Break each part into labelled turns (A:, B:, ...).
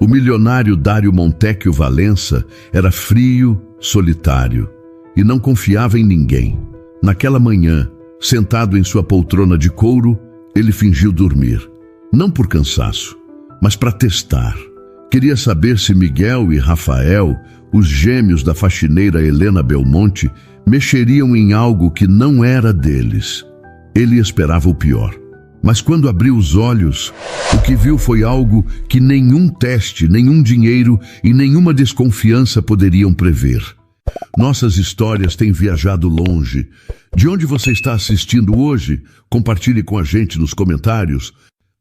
A: O milionário Dário Montecchio Valença era frio, solitário e não confiava em ninguém. Naquela manhã, sentado em sua poltrona de couro, ele fingiu dormir. Não por cansaço, mas para testar. Queria saber se Miguel e Rafael, os gêmeos da faxineira Helena Belmonte, mexeriam em algo que não era deles. Ele esperava o pior. Mas quando abriu os olhos, o que viu foi algo que nenhum teste, nenhum dinheiro e nenhuma desconfiança poderiam prever. Nossas histórias têm viajado longe. De onde você está assistindo hoje? Compartilhe com a gente nos comentários.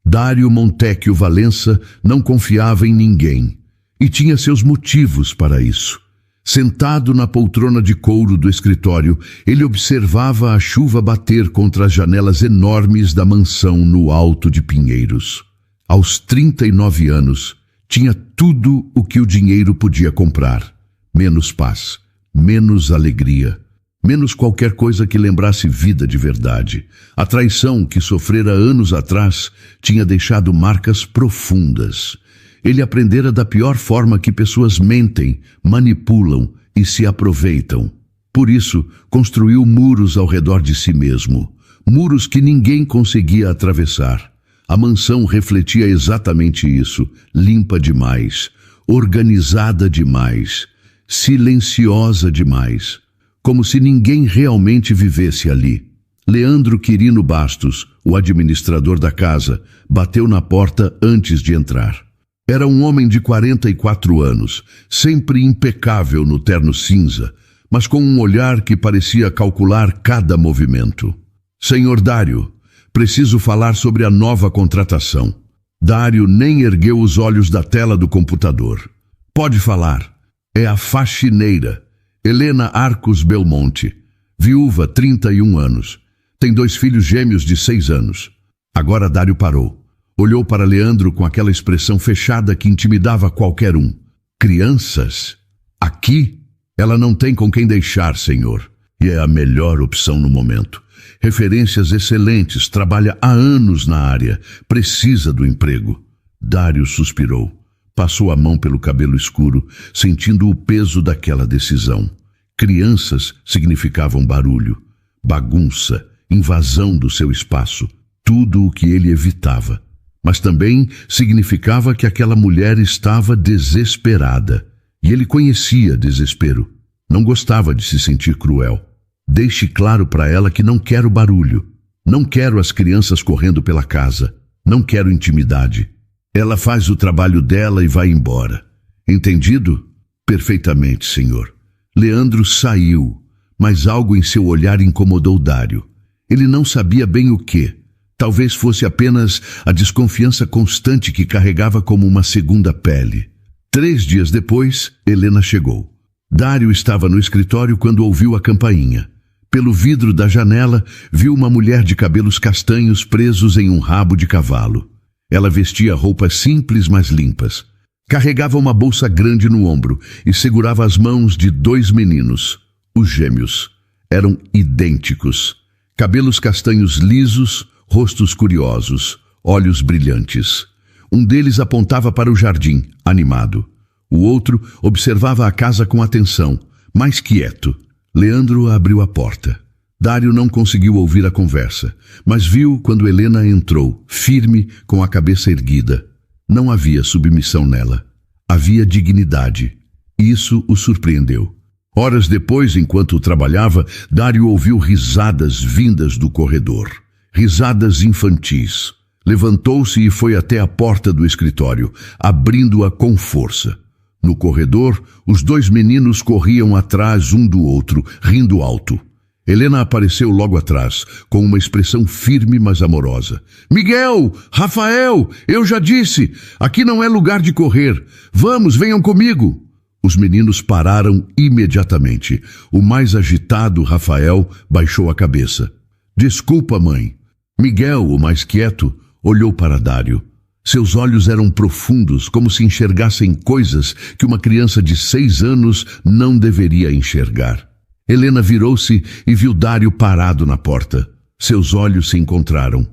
A: Dário Montecchio Valença não confiava em ninguém e tinha seus motivos para isso. Sentado na poltrona de couro do escritório, ele observava a chuva bater contra as janelas enormes da mansão no Alto de Pinheiros. Aos 39 anos, tinha tudo o que o dinheiro podia comprar. Menos paz, menos alegria, menos qualquer coisa que lembrasse vida de verdade. A traição que sofrera anos atrás tinha deixado marcas profundas. Ele aprendera da pior forma que pessoas mentem, manipulam e se aproveitam. Por isso, construiu muros ao redor de si mesmo, muros que ninguém conseguia atravessar. A mansão refletia exatamente isso, limpa demais, organizada demais, silenciosa demais, como se ninguém realmente vivesse ali. Leandro Quirino Bastos, o administrador da casa, bateu na porta antes de entrar. Era um homem de 44 anos, sempre impecável no terno cinza, mas com um olhar que parecia calcular cada movimento. Senhor Dário, preciso falar sobre a nova contratação. Dário nem ergueu os olhos da tela do computador. Pode falar. É a faxineira, Helena Arcos Belmonte, viúva, 31 anos. Tem 2 filhos gêmeos de 6 anos. Agora Dário parou. Olhou para Leandro com aquela expressão fechada que intimidava qualquer um. Crianças? Aqui? Ela não tem com quem deixar, senhor. E é a melhor opção no momento. Referências excelentes, trabalha há anos na área, precisa do emprego. Dário suspirou. Passou a mão pelo cabelo escuro, sentindo o peso daquela decisão. Crianças significavam barulho, bagunça, invasão do seu espaço, tudo o que ele evitava. Mas também significava que aquela mulher estava desesperada. E ele conhecia desespero. Não gostava de se sentir cruel. Deixe claro para ela que não quero barulho. Não quero as crianças correndo pela casa. Não quero intimidade. Ela faz o trabalho dela e vai embora. Entendido? Perfeitamente, senhor. Leandro saiu, mas algo em seu olhar incomodou Dário. Ele não sabia bem o que. Talvez fosse apenas a desconfiança constante que carregava como uma segunda pele. 3 dias depois, Helena chegou. Dário estava no escritório quando ouviu a campainha. Pelo vidro da janela, viu uma mulher de cabelos castanhos presos em um rabo de cavalo. Ela vestia roupas simples, mas limpas. Carregava uma bolsa grande no ombro e segurava as mãos de 2 meninos, os gêmeos. Eram idênticos. Cabelos castanhos lisos, rostos curiosos, olhos brilhantes. Um deles apontava para o jardim, animado. O outro observava a casa com atenção, mais quieto. Leandro abriu a porta. Dário não conseguiu ouvir a conversa, mas viu quando Helena entrou, firme, com a cabeça erguida. Não havia submissão nela. Havia dignidade. Isso o surpreendeu. Horas depois, enquanto trabalhava, Dário ouviu risadas vindas do corredor. Risadas infantis. Levantou-se e foi até a porta do escritório, abrindo-a com força. No corredor, os 2 meninos corriam atrás um do outro, rindo alto. Helena apareceu logo atrás, com uma expressão firme, mas amorosa. Miguel! Rafael! Eu já disse! Aqui não é lugar de correr. Vamos, venham comigo! Os meninos pararam imediatamente. O mais agitado, Rafael, baixou a cabeça. Desculpa, mãe. Miguel, o mais quieto, olhou para Dário. Seus olhos eram profundos, como se enxergassem coisas que uma criança de 6 anos não deveria enxergar. Helena virou-se e viu Dário parado na porta. Seus olhos se encontraram.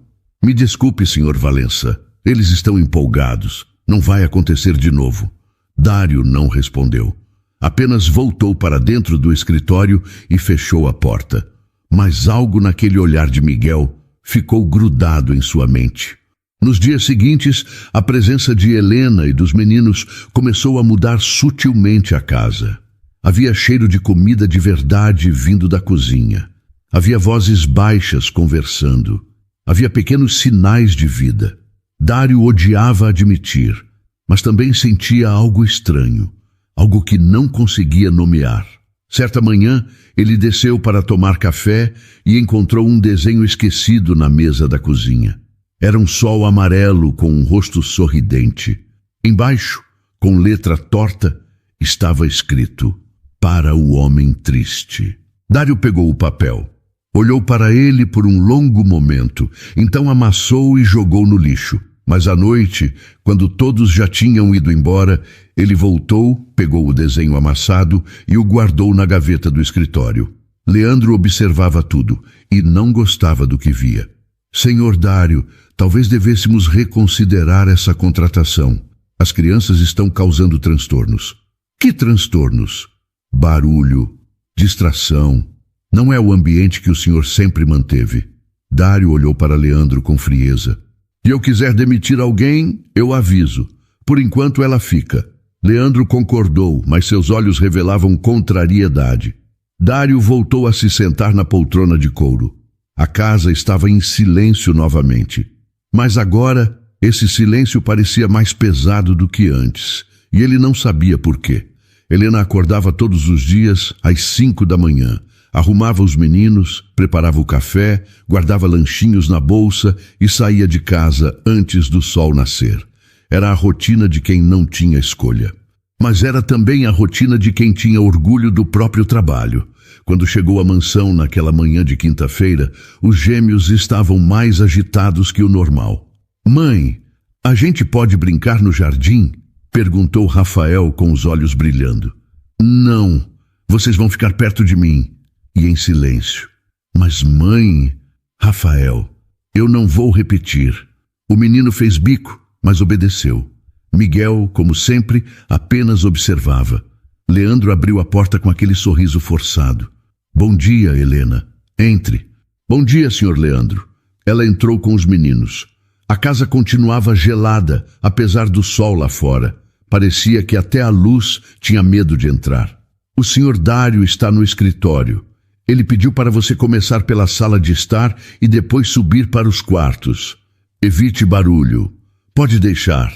A: Me desculpe, senhor Valença. Eles estão empolgados. Não vai acontecer de novo. Dário não respondeu. Apenas voltou para dentro do escritório e fechou a porta. Mas algo naquele olhar de Miguel ficou grudado em sua mente. Nos dias seguintes, a presença de Helena e dos meninos começou a mudar sutilmente a casa. Havia cheiro de comida de verdade vindo da cozinha. Havia vozes baixas conversando. Havia pequenos sinais de vida. Dário odiava admitir, mas também sentia algo estranho, algo que não conseguia nomear. Certa manhã, ele desceu para tomar café e encontrou um desenho esquecido na mesa da cozinha. Era um sol amarelo com um rosto sorridente. Embaixo, com letra torta, estava escrito: para o homem triste. Dário pegou o papel. Olhou para ele por um longo momento, então amassou e jogou no lixo. Mas à noite, quando todos já tinham ido embora, ele voltou, pegou o desenho amassado e o guardou na gaveta do escritório. Leandro observava tudo e não gostava do que via. Senhor Dário, talvez devêssemos reconsiderar essa contratação. As crianças estão causando transtornos. Que transtornos? Barulho, distração. Não é o ambiente que o senhor sempre manteve. Dário olhou para Leandro com frieza. Se eu quiser demitir alguém, eu aviso. Por enquanto ela fica. Leandro concordou, mas seus olhos revelavam contrariedade. Dário voltou a se sentar na poltrona de couro. A casa estava em silêncio novamente. Mas agora, esse silêncio parecia mais pesado do que antes, e ele não sabia por quê. Helena acordava todos os dias às 5 da manhã. Arrumava os meninos, preparava o café, guardava lanchinhos na bolsa e saía de casa antes do sol nascer. Era a rotina de quem não tinha escolha. Mas era também a rotina de quem tinha orgulho do próprio trabalho. Quando chegou à mansão naquela manhã de quinta-feira, os gêmeos estavam mais agitados que o normal. Mãe, a gente pode brincar no jardim? Perguntou Rafael com os olhos brilhando. Não, vocês vão ficar perto de mim. E em silêncio. Mas mãe... Rafael, eu não vou repetir. O menino fez bico, mas obedeceu. Miguel, como sempre, apenas observava. Leandro abriu a porta com aquele sorriso forçado. Bom dia, Helena. Entre. Bom dia, senhor Leandro. Ela entrou com os meninos. A casa continuava gelada, apesar do sol lá fora. Parecia que até a luz tinha medo de entrar. O senhor Dário está no escritório. Ele pediu para você começar pela sala de estar e depois subir para os quartos. Evite barulho. Pode deixar.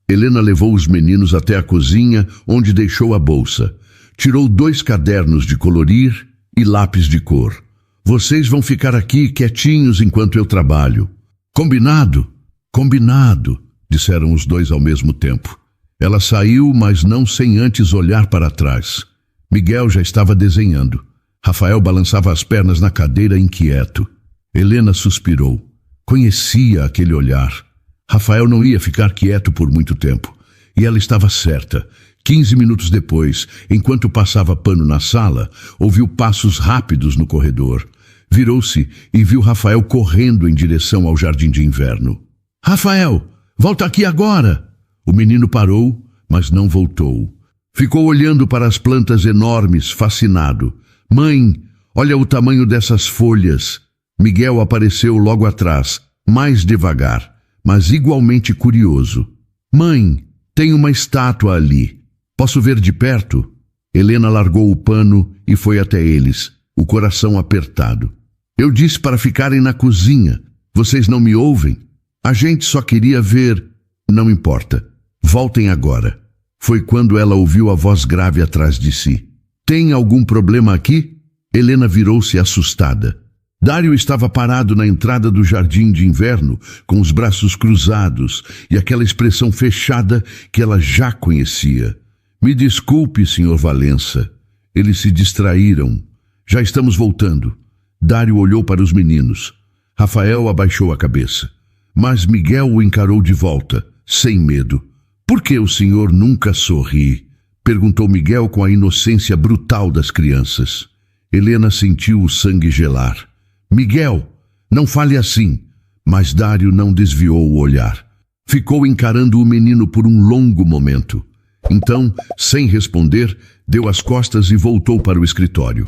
A: Helena levou os meninos até a cozinha, onde deixou a bolsa. Tirou 2 cadernos de colorir e lápis de cor. Vocês vão ficar aqui quietinhos enquanto eu trabalho. Combinado? Combinado, disseram os 2 ao mesmo tempo. Ela saiu, mas não sem antes olhar para trás. Miguel já estava desenhando. Rafael balançava as pernas na cadeira inquieto. Helena suspirou. Conhecia aquele olhar. Rafael não ia ficar quieto por muito tempo. E ela estava certa. 15 minutos depois, enquanto passava pano na sala, ouviu passos rápidos no corredor. Virou-se e viu Rafael correndo em direção ao jardim de inverno. Rafael, volta aqui agora! O menino parou, mas não voltou. Ficou olhando para as plantas enormes, fascinado. Mãe, olha o tamanho dessas folhas. Miguel apareceu logo atrás, mais devagar, mas igualmente curioso. Mãe, tem uma estátua ali. Posso ver de perto? Helena largou o pano e foi até eles, o coração apertado. Eu disse para ficarem na cozinha. Vocês não me ouvem? A gente só queria ver. Não importa. Voltem agora. Foi quando ela ouviu a voz grave atrás de si. Tem algum problema aqui? Helena virou-se assustada. Dário estava parado na entrada do jardim de inverno, com os braços cruzados e aquela expressão fechada que ela já conhecia. Me desculpe, senhor Valença. Eles se distraíram. Já estamos voltando. Dário olhou para os meninos. Rafael abaixou a cabeça. Mas Miguel o encarou de volta, sem medo. Por que o senhor nunca sorri? Perguntou Miguel com a inocência brutal das crianças. Helena sentiu o sangue gelar. Miguel, não fale assim. Mas Dário não desviou o olhar. Ficou encarando o menino por um longo momento. Então, sem responder, deu as costas e voltou para o escritório.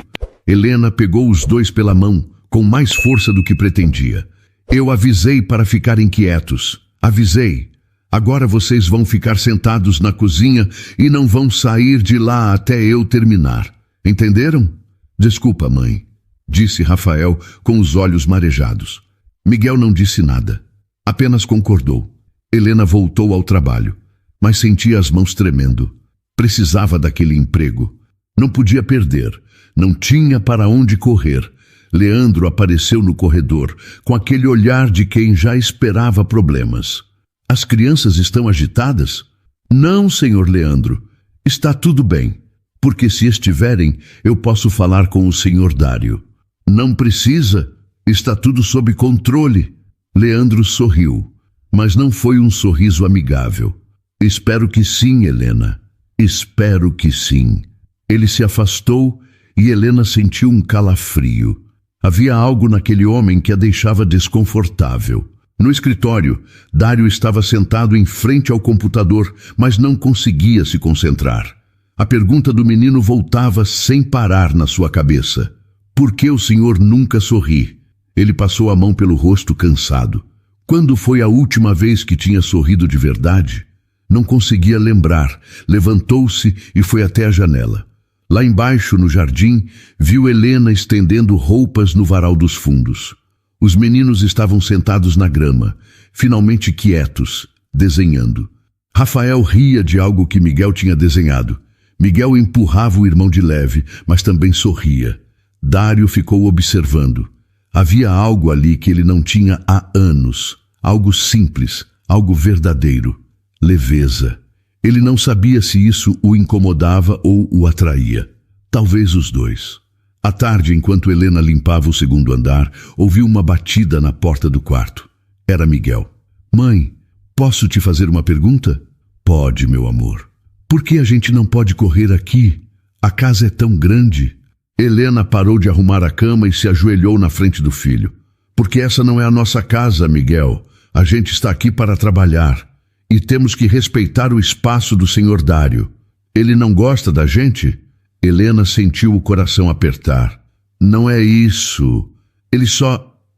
A: Helena pegou os dois pela mão, com mais força do que pretendia. Eu avisei para ficarem quietos. Avisei. Agora vocês vão ficar sentados na cozinha e não vão sair de lá até eu terminar. Entenderam? Desculpa, mãe, disse Rafael com os olhos marejados. Miguel não disse nada. Apenas concordou. Helena voltou ao trabalho, mas sentia as mãos tremendo. Precisava daquele emprego. Não podia perder. Não tinha para onde correr. Leandro apareceu no corredor, com aquele olhar de quem já esperava problemas. As crianças estão agitadas? Não, senhor Leandro. Está tudo bem, porque se estiverem, eu posso falar com o senhor Dário. Não precisa. Está tudo sob controle. Leandro sorriu, mas não foi um sorriso amigável. Espero que sim, Helena. Espero que sim. Ele se afastou e Helena sentiu um calafrio. Havia algo naquele homem que a deixava desconfortável. No escritório, Dário estava sentado em frente ao computador, mas não conseguia se concentrar. A pergunta do menino voltava sem parar na sua cabeça. Por que o senhor nunca sorri? Ele passou a mão pelo rosto cansado. Quando foi a última vez que tinha sorrido de verdade? Não conseguia lembrar. Levantou-se e foi até a janela. Lá embaixo, no jardim, viu Helena estendendo roupas no varal dos fundos. Os meninos estavam sentados na grama, finalmente quietos, desenhando. Rafael ria de algo que Miguel tinha desenhado. Miguel empurrava o irmão de leve, mas também sorria. Dário ficou observando. Havia algo ali que ele não tinha há anos. Algo simples, algo verdadeiro. Leveza. Ele não sabia se isso o incomodava ou o atraía. Talvez os dois. À tarde, enquanto Helena limpava o segundo andar, ouviu uma batida na porta do quarto. Era Miguel. Mãe, posso te fazer uma pergunta? Pode, meu amor. Por que a gente não pode correr aqui? A casa é tão grande. Helena parou de arrumar a cama e se ajoelhou na frente do filho. Porque essa não é a nossa casa, Miguel. A gente está aqui para trabalhar. E temos que respeitar o espaço do senhor Dário. Ele não gosta da gente? Helena sentiu o coração apertar. Não é isso.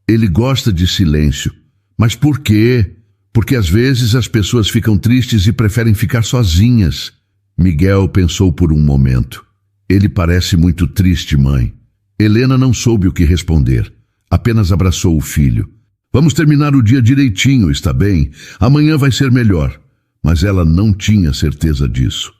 A: Ele gosta de silêncio. Mas por quê? Porque às vezes as pessoas ficam tristes e preferem ficar sozinhas. Miguel pensou por um momento. Ele parece muito triste, mãe. Helena não soube o que responder. Apenas abraçou o filho. Vamos terminar o dia direitinho, está bem? Amanhã vai ser melhor. Mas ela não tinha certeza disso.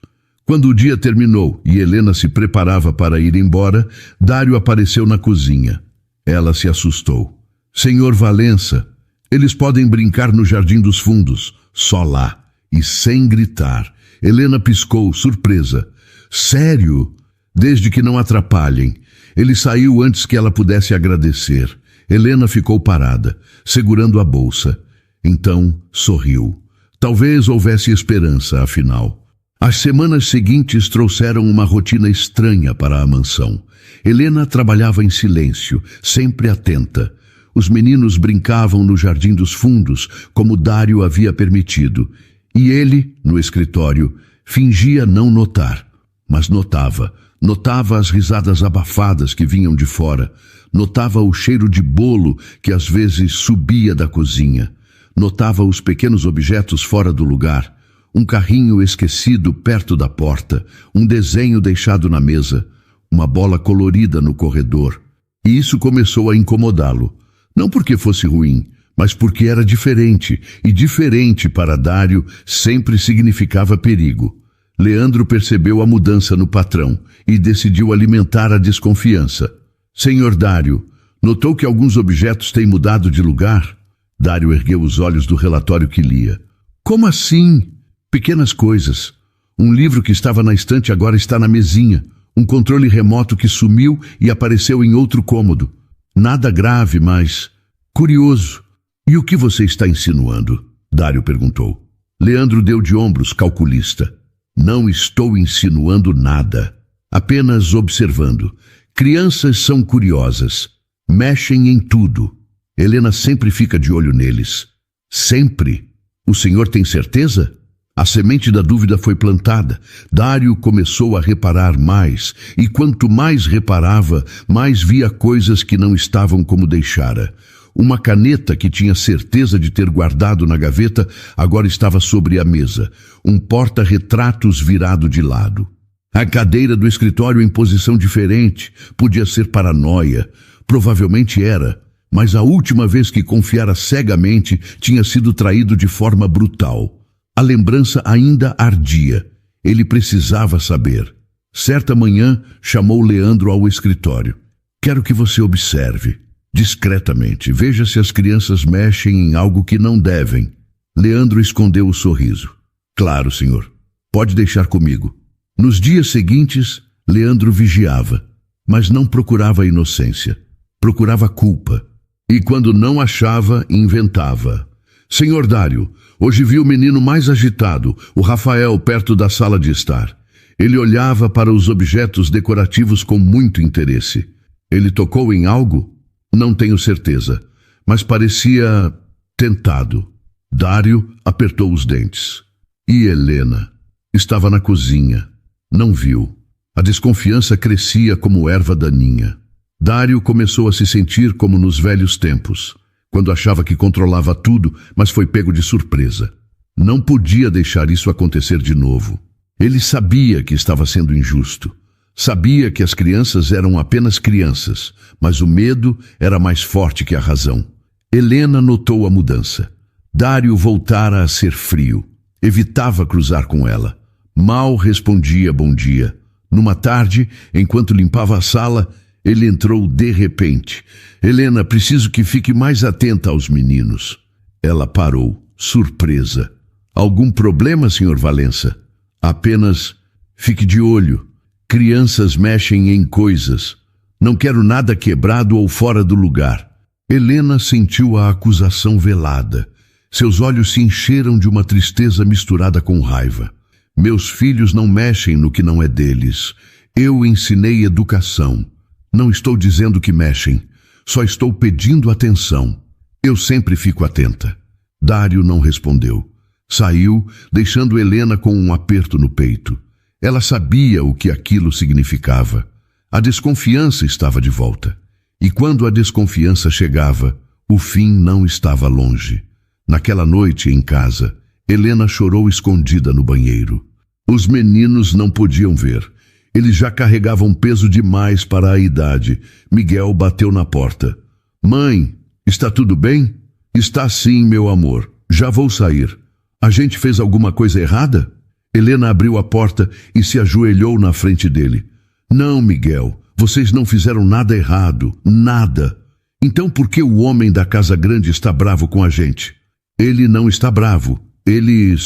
A: Quando o dia terminou e Helena se preparava para ir embora, Dário apareceu na cozinha. Ela se assustou. Senhor Valença, eles podem brincar no jardim dos fundos, só lá, e sem gritar. Helena piscou, surpresa. Sério? Desde que não atrapalhem. Ele saiu antes que ela pudesse agradecer. Helena ficou parada, segurando a bolsa. Então sorriu. Talvez houvesse esperança, afinal. As semanas seguintes trouxeram uma rotina estranha para a mansão. Helena trabalhava em silêncio, sempre atenta. Os meninos brincavam no jardim dos fundos, como Dário havia permitido. E ele, no escritório, fingia não notar. Mas notava. Notava as risadas abafadas que vinham de fora. Notava o cheiro de bolo que às vezes subia da cozinha. Notava os pequenos objetos fora do lugar. Um carrinho esquecido perto da porta, um desenho deixado na mesa, uma bola colorida no corredor. E isso começou a incomodá-lo. Não porque fosse ruim, mas porque era diferente, e diferente para Dário sempre significava perigo. Leandro percebeu a mudança no patrão e decidiu alimentar a desconfiança. Senhor Dário, notou que alguns objetos têm mudado de lugar? Dário ergueu os olhos do relatório que lia. Como assim? Pequenas coisas. Um livro que estava na estante agora está na mesinha. Um controle remoto que sumiu e apareceu em outro cômodo. Nada grave, mas curioso. E o que você está insinuando? Dário perguntou. Leandro deu de ombros, calculista. Não estou insinuando nada. Apenas observando. Crianças são curiosas. Mexem em tudo. Helena sempre fica de olho neles. Sempre. O senhor tem certeza? A semente da dúvida foi plantada. Dário começou a reparar mais, e quanto mais reparava, mais via coisas que não estavam como deixara. Uma caneta que tinha certeza de ter guardado na gaveta agora estava sobre a mesa. Um porta-retratos virado de lado. A cadeira do escritório em posição diferente. Podia ser paranoia. Provavelmente era. Mas a última vez que confiara cegamente tinha sido traído de forma brutal. A lembrança ainda ardia. Ele precisava saber. Certa manhã, chamou Leandro ao escritório. Quero que você observe. Discretamente, veja se as crianças mexem em algo que não devem. Leandro escondeu o sorriso. Claro, senhor. Pode deixar comigo. Nos dias seguintes, Leandro vigiava, mas não procurava inocência. Procurava culpa. E quando não achava, inventava. Senhor Dário, hoje vi o menino mais agitado, o Rafael, perto da sala de estar. Ele olhava para os objetos decorativos com muito interesse. Ele tocou em algo? Não tenho certeza, mas parecia tentado. Dário apertou os dentes. E Helena? Estava na cozinha. Não viu. A desconfiança crescia como erva daninha. Dário começou a se sentir como nos velhos tempos, quando achava que controlava tudo, mas foi pego de surpresa. Não podia deixar isso acontecer de novo. Ele sabia que estava sendo injusto. Sabia que as crianças eram apenas crianças, mas o medo era mais forte que a razão. Helena notou a mudança. Dário voltara a ser frio. Evitava cruzar com ela. Mal respondia bom dia. Numa tarde, enquanto limpava a sala, ele entrou de repente. Helena, preciso que fique mais atenta aos meninos. Ela parou, surpresa. Algum problema, Sr. Valença? Apenas fique de olho. Crianças mexem em coisas. Não quero nada quebrado ou fora do lugar. Helena sentiu a acusação velada. Seus olhos se encheram de uma tristeza misturada com raiva. Meus filhos não mexem no que não é deles. Eu ensinei educação. Não estou dizendo que mexem. Só estou pedindo atenção. Eu sempre fico atenta. Dário não respondeu. Saiu, deixando Helena com um aperto no peito. Ela sabia o que aquilo significava. A desconfiança estava de volta. E quando a desconfiança chegava, o fim não estava longe. Naquela noite, em casa, Helena chorou escondida no banheiro. Os meninos não podiam ver. Eles já carregavam peso demais para a idade. Miguel bateu na porta. Mãe, está tudo bem? Está sim, meu amor. Já vou sair. A gente fez alguma coisa errada? Helena abriu a porta e se ajoelhou na frente dele. Não, Miguel, vocês não fizeram nada errado, nada. Então por que o homem da casa grande está bravo com a gente? Ele não está bravo, ele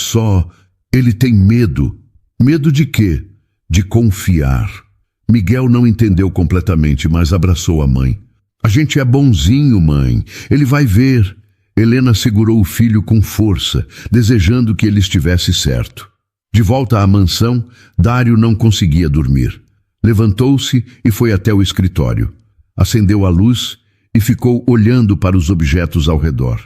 A: tem medo. Medo de quê? De confiar. Miguel não entendeu completamente, mas abraçou a mãe. A gente é bonzinho, mãe, ele vai ver. Helena segurou o filho com força, desejando que ele estivesse certo. De volta à mansão, Dário não conseguia dormir. Levantou-se e foi até o escritório. Acendeu a luz e ficou olhando para os objetos ao redor.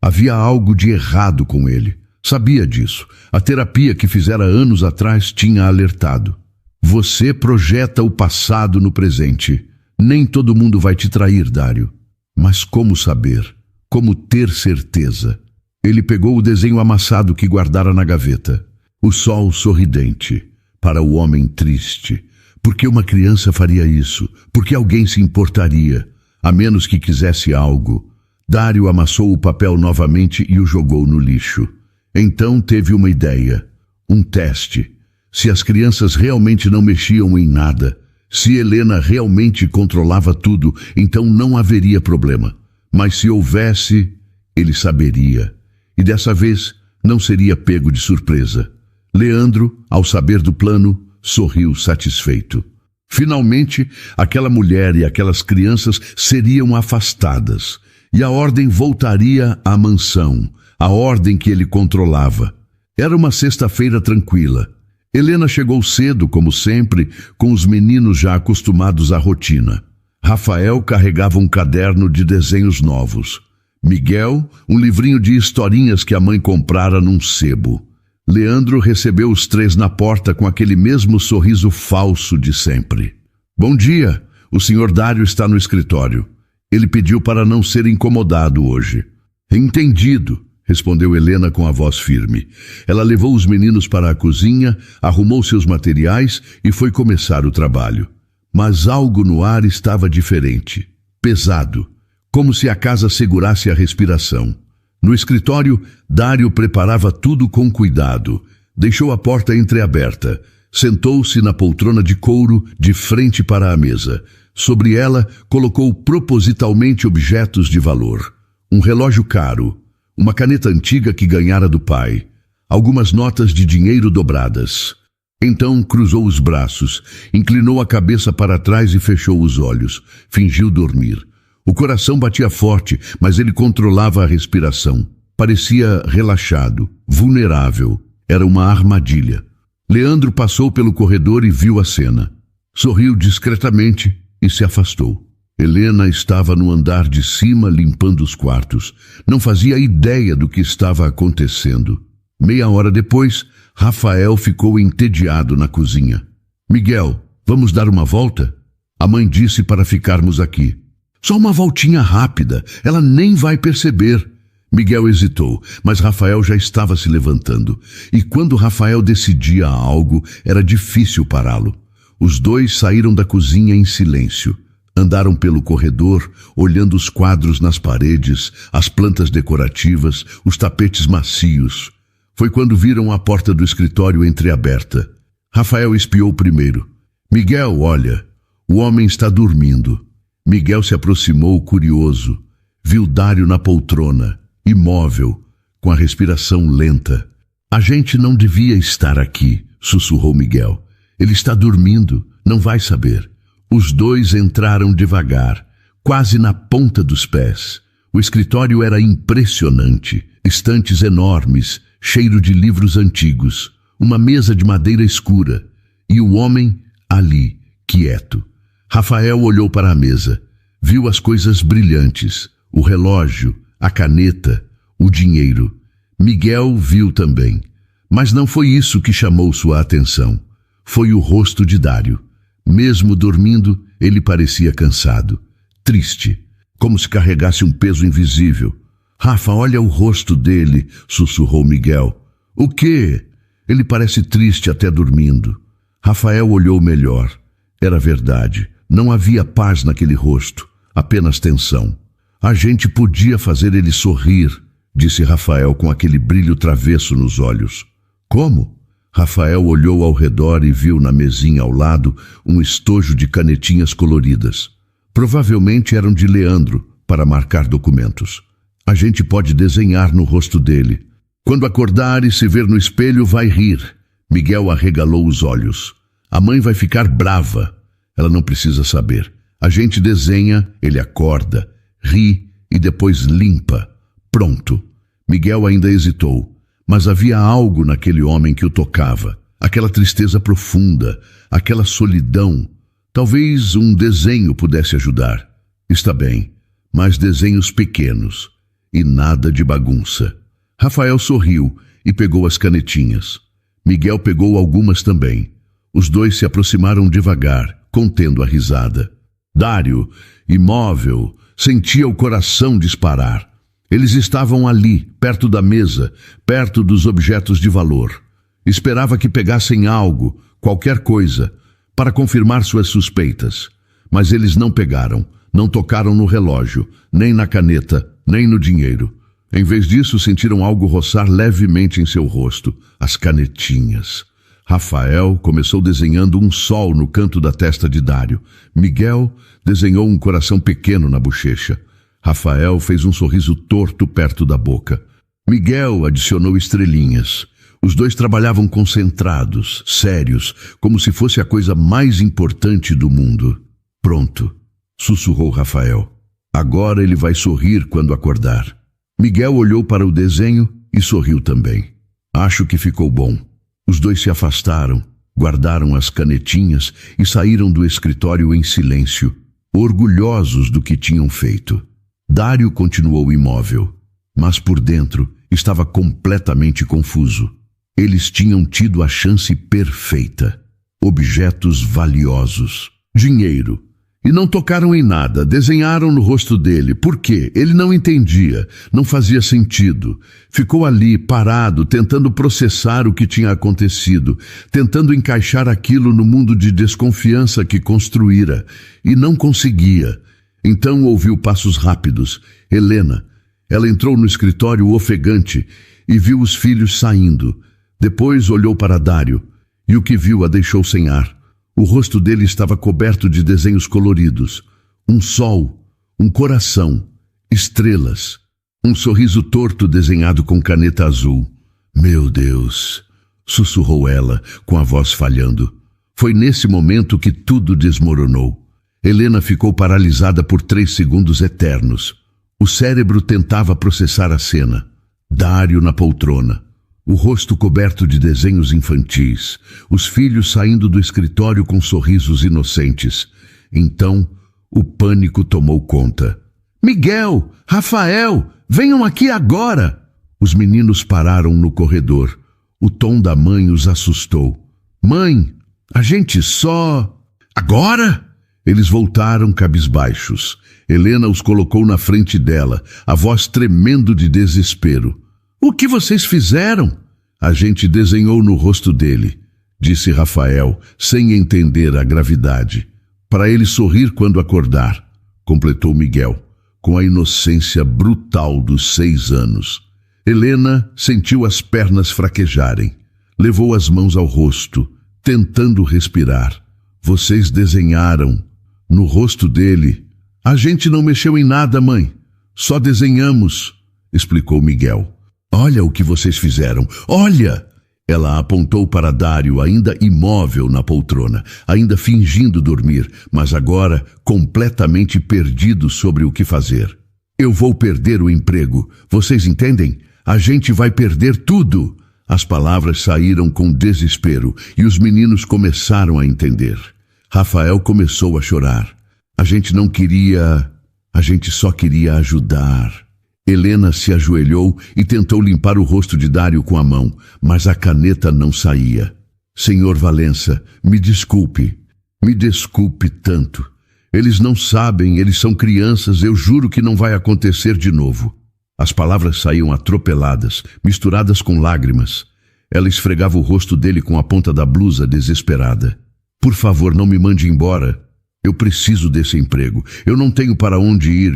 A: Havia algo de errado com ele. Sabia disso. A terapia que fizera anos atrás tinha alertado. Você projeta o passado no presente. Nem todo mundo vai te trair, Dário. Mas como saber? Como ter certeza? Ele pegou o desenho amassado que guardara na gaveta. O sol sorridente, para o homem triste. Por que uma criança faria isso? Por que alguém se importaria? A menos que quisesse algo. Dário amassou o papel novamente e o jogou no lixo. Então teve uma ideia. Um teste. Se as crianças realmente não mexiam em nada, se Helena realmente controlava tudo, então não haveria problema. Mas se houvesse, ele saberia. E dessa vez não seria pego de surpresa. Leandro, ao saber do plano, sorriu satisfeito. Finalmente, aquela mulher e aquelas crianças seriam afastadas, e a ordem voltaria à mansão, a ordem que ele controlava. Era uma sexta-feira tranquila. Helena chegou cedo, como sempre, com os meninos já acostumados à rotina. Rafael carregava um caderno de desenhos novos. Miguel, um livrinho de historinhas que a mãe comprara num sebo. Leandro recebeu os três na porta com aquele mesmo sorriso falso de sempre. Bom dia, o senhor Dário está no escritório. Ele pediu para não ser incomodado hoje. Entendido, respondeu Helena com a voz firme. Ela levou os meninos para a cozinha, arrumou seus materiais e foi começar o trabalho. Mas algo no ar estava diferente, pesado, como se a casa segurasse a respiração. No escritório, Dário preparava tudo com cuidado. Deixou a porta entreaberta. Sentou-se na poltrona de couro de frente para a mesa. Sobre ela, colocou propositalmente objetos de valor. Um relógio caro, uma caneta antiga que ganhara do pai, algumas notas de dinheiro dobradas. Então cruzou os braços, inclinou a cabeça para trás e fechou os olhos. Fingiu dormir. O coração batia forte, mas ele controlava a respiração. Parecia relaxado, vulnerável. Era uma armadilha. Leandro passou pelo corredor e viu a cena. Sorriu discretamente e se afastou. Helena estava no andar de cima limpando os quartos. Não fazia ideia do que estava acontecendo. Meia hora depois, Rafael ficou entediado na cozinha. Miguel, vamos dar uma volta? A mãe disse para ficarmos aqui. Só uma voltinha rápida, ela nem vai perceber. Miguel hesitou, mas Rafael já estava se levantando. E quando Rafael decidia algo, era difícil pará-lo. Os dois saíram da cozinha em silêncio. Andaram pelo corredor, olhando os quadros nas paredes, as plantas decorativas, os tapetes macios. Foi quando viram a porta do escritório entreaberta. Rafael espiou primeiro. Miguel, olha, o homem está dormindo. Miguel se aproximou curioso. Viu Dário na poltrona, imóvel, com a respiração lenta. A gente não devia estar aqui, sussurrou Miguel. Ele está dormindo, não vai saber. Os dois entraram devagar, quase na ponta dos pés. O escritório era impressionante. Estantes enormes, cheiro de livros antigos, uma mesa de madeira escura e o homem ali, quieto. Rafael olhou para a mesa, viu as coisas brilhantes, o relógio, a caneta, o dinheiro. Miguel viu também, mas não foi isso que chamou sua atenção. Foi o rosto de Dário. Mesmo dormindo, ele parecia cansado, triste, como se carregasse um peso invisível. Rafa, olha o rosto dele, sussurrou Miguel. O quê? Ele parece triste até dormindo. Rafael olhou melhor. Era verdade. Não havia paz naquele rosto, apenas tensão. A gente podia fazer ele sorrir, disse Rafael com aquele brilho travesso nos olhos. Como? Rafael olhou ao redor e viu na mesinha ao lado um estojo de canetinhas coloridas. Provavelmente eram de Leandro, para marcar documentos. A gente pode desenhar no rosto dele. Quando acordar e se ver no espelho, vai rir. Miguel arregalou os olhos. A mãe vai ficar brava. Ela não precisa saber. A gente desenha, ele acorda, ri e depois limpa. Pronto. Miguel ainda hesitou, mas havia algo naquele homem que o tocava. Aquela tristeza profunda, aquela solidão. Talvez um desenho pudesse ajudar. Está bem, mas desenhos pequenos e nada de bagunça. Rafael sorriu e pegou as canetinhas. Miguel pegou algumas também. Os dois se aproximaram devagar, contendo a risada. Dário, imóvel, sentia o coração disparar. Eles estavam ali, perto da mesa, perto dos objetos de valor. Esperava que pegassem algo, qualquer coisa, para confirmar suas suspeitas. Mas eles não pegaram, não tocaram no relógio, nem na caneta, nem no dinheiro. Em vez disso, sentiram algo roçar levemente em seu rosto, as canetinhas. Rafael começou desenhando um sol no canto da testa de Dário. Miguel desenhou um coração pequeno na bochecha. Rafael fez um sorriso torto perto da boca. Miguel adicionou estrelinhas. Os dois trabalhavam concentrados, sérios, como se fosse a coisa mais importante do mundo. Pronto, sussurrou Rafael. Agora ele vai sorrir quando acordar. Miguel olhou para o desenho e sorriu também. Acho que ficou bom. Os dois se afastaram, guardaram as canetinhas e saíram do escritório em silêncio, orgulhosos do que tinham feito. Dário continuou imóvel, mas por dentro estava completamente confuso. Eles tinham tido a chance perfeita. Objetos valiosos, dinheiro. E não tocaram em nada, desenharam no rosto dele. Por quê? Ele não entendia, não fazia sentido. Ficou ali, parado, tentando processar o que tinha acontecido, tentando encaixar aquilo no mundo de desconfiança que construíra, e não conseguia. Então ouviu passos rápidos. Helena. Ela entrou no escritório ofegante e viu os filhos saindo. Depois olhou para Dário, e o que viu a deixou sem ar. O rosto dele estava coberto de desenhos coloridos. Um sol, um coração, estrelas, um sorriso torto desenhado com caneta azul. Meu Deus! Sussurrou ela, com a voz falhando. Foi nesse momento que tudo desmoronou. Helena ficou paralisada por 3 segundos eternos. O cérebro tentava processar a cena. Dário na poltrona. O rosto coberto de desenhos infantis, os filhos saindo do escritório com sorrisos inocentes. Então, o pânico tomou conta. Miguel! Rafael! Venham aqui agora! Os meninos pararam no corredor. O tom da mãe os assustou. Mãe, a gente só... Agora? Eles voltaram cabisbaixos. Helena os colocou na frente dela, a voz tremendo de desespero. O que vocês fizeram? A gente desenhou no rosto dele, disse Rafael, sem entender a gravidade. Para ele sorrir quando acordar, completou Miguel, com a inocência brutal dos 6 anos. Helena sentiu as pernas fraquejarem. Levou as mãos ao rosto, tentando respirar. Vocês desenharam no rosto dele. A gente não mexeu em nada, mãe. Só desenhamos, explicou Miguel. Olha o que vocês fizeram, olha! Ela apontou para Dário, ainda imóvel na poltrona, ainda fingindo dormir, mas agora completamente perdido sobre o que fazer. Eu vou perder o emprego, vocês entendem? A gente vai perder tudo! As palavras saíram com desespero e os meninos começaram a entender. Rafael começou a chorar. A gente não queria... A gente só queria ajudar. Helena se ajoelhou e tentou limpar o rosto de Dário com a mão, mas a caneta não saía. Senhor Valença, me desculpe tanto. Eles não sabem, eles são crianças, eu juro que não vai acontecer de novo. As palavras saíam atropeladas, misturadas com lágrimas. Ela esfregava o rosto dele com a ponta da blusa, desesperada. Por favor, não me mande embora. Eu preciso desse emprego. Eu não tenho para onde ir,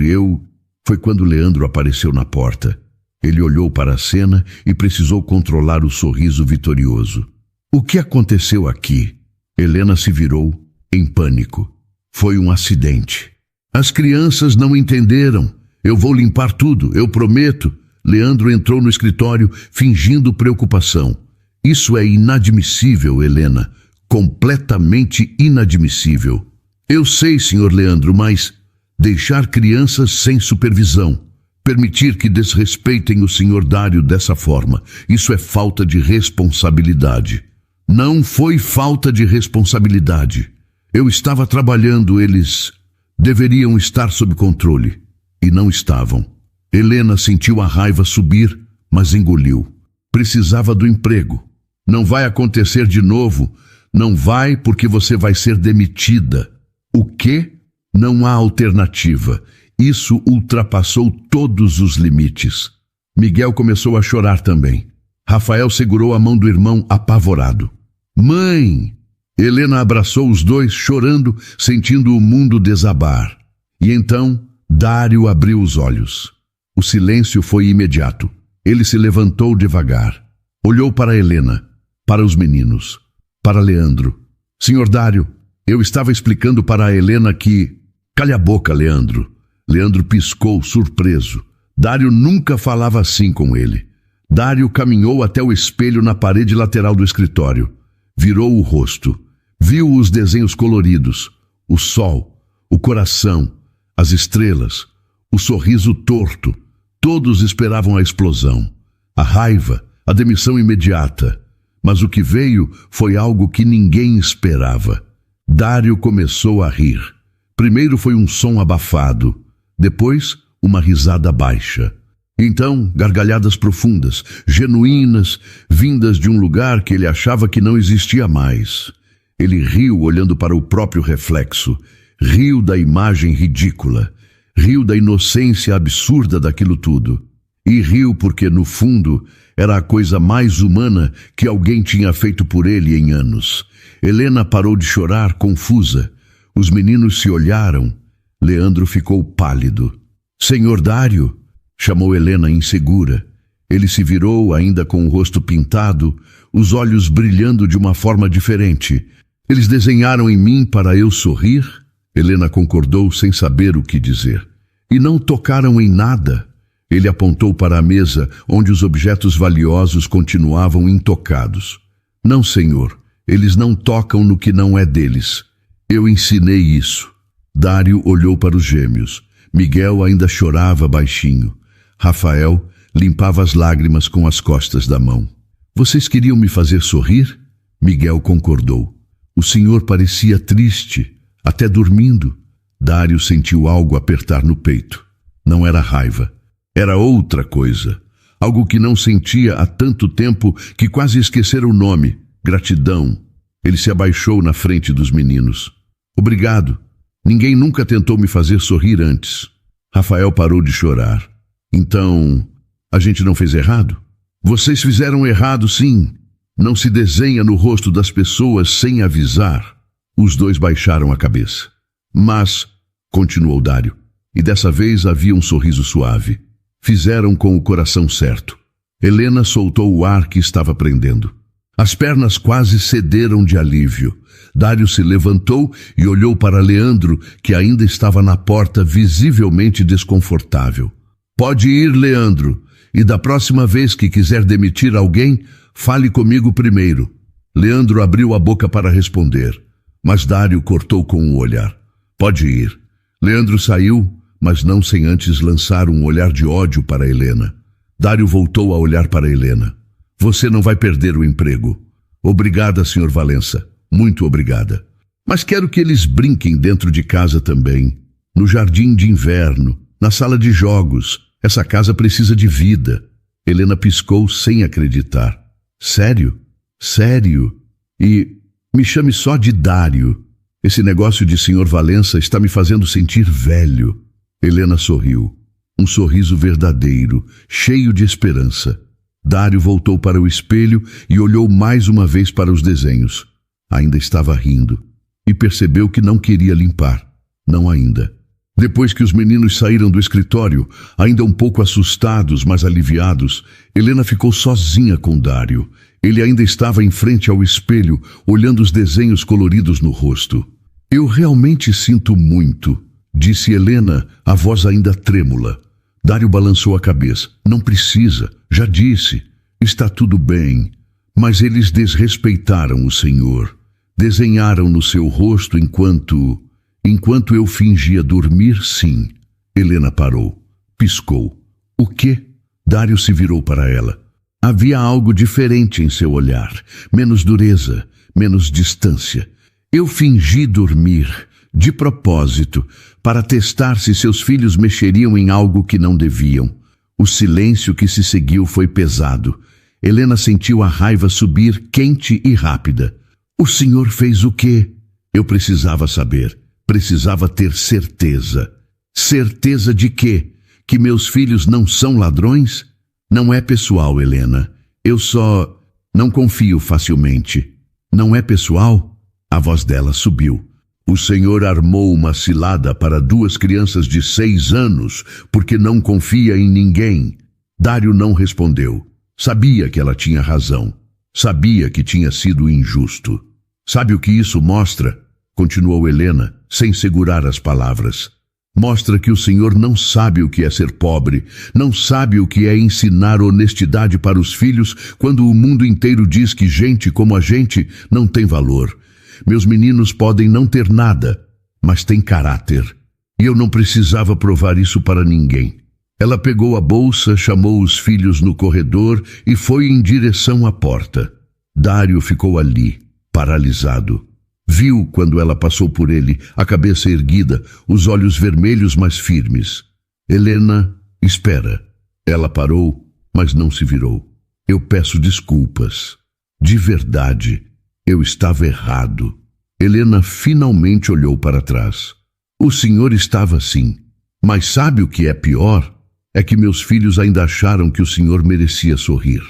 A: Foi quando Leandro apareceu na porta. Ele olhou para a cena e precisou controlar o sorriso vitorioso. O que aconteceu aqui? Helena se virou, em pânico. Foi um acidente. As crianças não entenderam. Eu vou limpar tudo, eu prometo. Leandro entrou no escritório, fingindo preocupação. Isso é inadmissível, Helena. Completamente inadmissível. Eu sei, senhor Leandro, mas... Deixar crianças sem supervisão, permitir que desrespeitem o senhor Dário dessa forma, isso é falta de responsabilidade. Não foi falta de responsabilidade. Eu estava trabalhando, eles deveriam estar sob controle, e não estavam. Helena sentiu a raiva subir, mas engoliu. Precisava do emprego. Não vai acontecer de novo, não vai porque você vai ser demitida. O quê? Não há alternativa. Isso ultrapassou todos os limites. Miguel começou a chorar também. Rafael segurou a mão do irmão apavorado. Mãe! Helena abraçou os dois, chorando, sentindo o mundo desabar. E então, Dário abriu os olhos. O silêncio foi imediato. Ele se levantou devagar. Olhou para Helena, para os meninos, para Leandro. Senhor Dário, eu estava explicando para a Helena que... Calha a boca, Leandro. Leandro piscou, surpreso. Dário nunca falava assim com ele. Dário caminhou até o espelho na parede lateral do escritório. Virou o rosto. Viu os desenhos coloridos. O sol, o coração, as estrelas, o sorriso torto. Todos esperavam a explosão. A raiva, a demissão imediata. Mas o que veio foi algo que ninguém esperava. Dário começou a rir. Primeiro foi um som abafado, depois uma risada baixa. Então, gargalhadas profundas, genuínas, vindas de um lugar que ele achava que não existia mais. Ele riu olhando para o próprio reflexo, riu da imagem ridícula, riu da inocência absurda daquilo tudo. E riu porque, no fundo, era a coisa mais humana que alguém tinha feito por ele em anos. Helena parou de chorar, confusa. Os meninos se olharam. Leandro ficou pálido. "Senhor Dário", chamou Helena insegura. Ele se virou, ainda com o rosto pintado, os olhos brilhando de uma forma diferente. "Eles desenharam em mim para eu sorrir?" Helena concordou sem saber o que dizer. "E não tocaram em nada?" Ele apontou para a mesa, onde os objetos valiosos continuavam intocados. "Não, senhor. Eles não tocam no que não é deles. Eu ensinei isso." Dário olhou para os gêmeos. Miguel ainda chorava baixinho. Rafael limpava as lágrimas com as costas da mão. "Vocês queriam me fazer sorrir?" Miguel concordou. "O senhor parecia triste, até dormindo." Dário sentiu algo apertar no peito. Não era raiva. Era outra coisa. Algo que não sentia há tanto tempo que quase esquecera o nome. Gratidão. Ele se abaixou na frente dos meninos. "Obrigado. Ninguém nunca tentou me fazer sorrir antes." Rafael parou de chorar. "Então, a gente não fez errado?" "Vocês fizeram errado, sim. Não se desenha no rosto das pessoas sem avisar." Os dois baixaram a cabeça. "Mas", continuou Dário, e dessa vez havia um sorriso suave, "fizeram com o coração certo." Helena soltou o ar que estava prendendo. As pernas quase cederam de alívio. Dário se levantou e olhou para Leandro, que ainda estava na porta, visivelmente desconfortável. "Pode ir, Leandro, e da próxima vez que quiser demitir alguém, fale comigo primeiro." Leandro abriu a boca para responder, mas Dário cortou com o olhar. "Pode ir." Leandro saiu, mas não sem antes lançar um olhar de ódio para Helena. Dário voltou a olhar para Helena. "Você não vai perder o emprego." "Obrigada, Sr. Valença. Muito obrigada. Mas quero que eles brinquem dentro de casa também. No jardim de inverno, na sala de jogos. Essa casa precisa de vida." Helena piscou sem acreditar. "Sério? Sério? E me chame só de Dário. Esse negócio de Sr. Valença está me fazendo sentir velho." Helena sorriu. Um sorriso verdadeiro, cheio de esperança. Dário voltou para o espelho e olhou mais uma vez para os desenhos. Ainda estava rindo. E percebeu que não queria limpar. Não ainda. Depois que os meninos saíram do escritório, ainda um pouco assustados, mas aliviados, Helena ficou sozinha com Dário. Ele ainda estava em frente ao espelho, olhando os desenhos coloridos no rosto. "Eu realmente sinto muito", disse Helena, a voz ainda trêmula. Dário balançou a cabeça. "Não precisa, já disse. Está tudo bem." "Mas eles desrespeitaram o senhor. Desenharam no seu rosto enquanto eu fingia dormir, sim." Helena parou. Piscou. "O quê?" Dário se virou para ela. Havia algo diferente em seu olhar. Menos dureza, menos distância. "Eu fingi dormir, de propósito, para testar se seus filhos mexeriam em algo que não deviam." O silêncio que se seguiu foi pesado. Helena sentiu a raiva subir quente e rápida. "O senhor fez o quê?" Eu precisava saber. Precisava ter certeza. "Certeza de quê? Que meus filhos não são ladrões?" "Não é pessoal, Helena. Eu só não confio facilmente." "Não é pessoal?" A voz dela subiu. "O senhor armou uma cilada para 2 crianças de 6 anos porque não confia em ninguém." Dário não respondeu. Sabia que ela tinha razão. Sabia que tinha sido injusto. "Sabe o que isso mostra?" continuou Helena, sem segurar as palavras. "Mostra que o senhor não sabe o que é ser pobre, não sabe o que é ensinar honestidade para os filhos quando o mundo inteiro diz que gente como a gente não tem valor. Meus meninos podem não ter nada, mas têm caráter. E eu não precisava provar isso para ninguém." Ela pegou a bolsa, chamou os filhos no corredor e foi em direção à porta. Dário ficou ali, paralisado. Viu quando ela passou por ele, a cabeça erguida, os olhos vermelhos mas firmes. Helena, espera. Ela parou, mas não se virou. Eu peço desculpas. De verdade, eu estava errado. Helena finalmente olhou para trás. O senhor estava sim. Mas sabe o que é pior? É que meus filhos ainda acharam que o senhor merecia sorrir.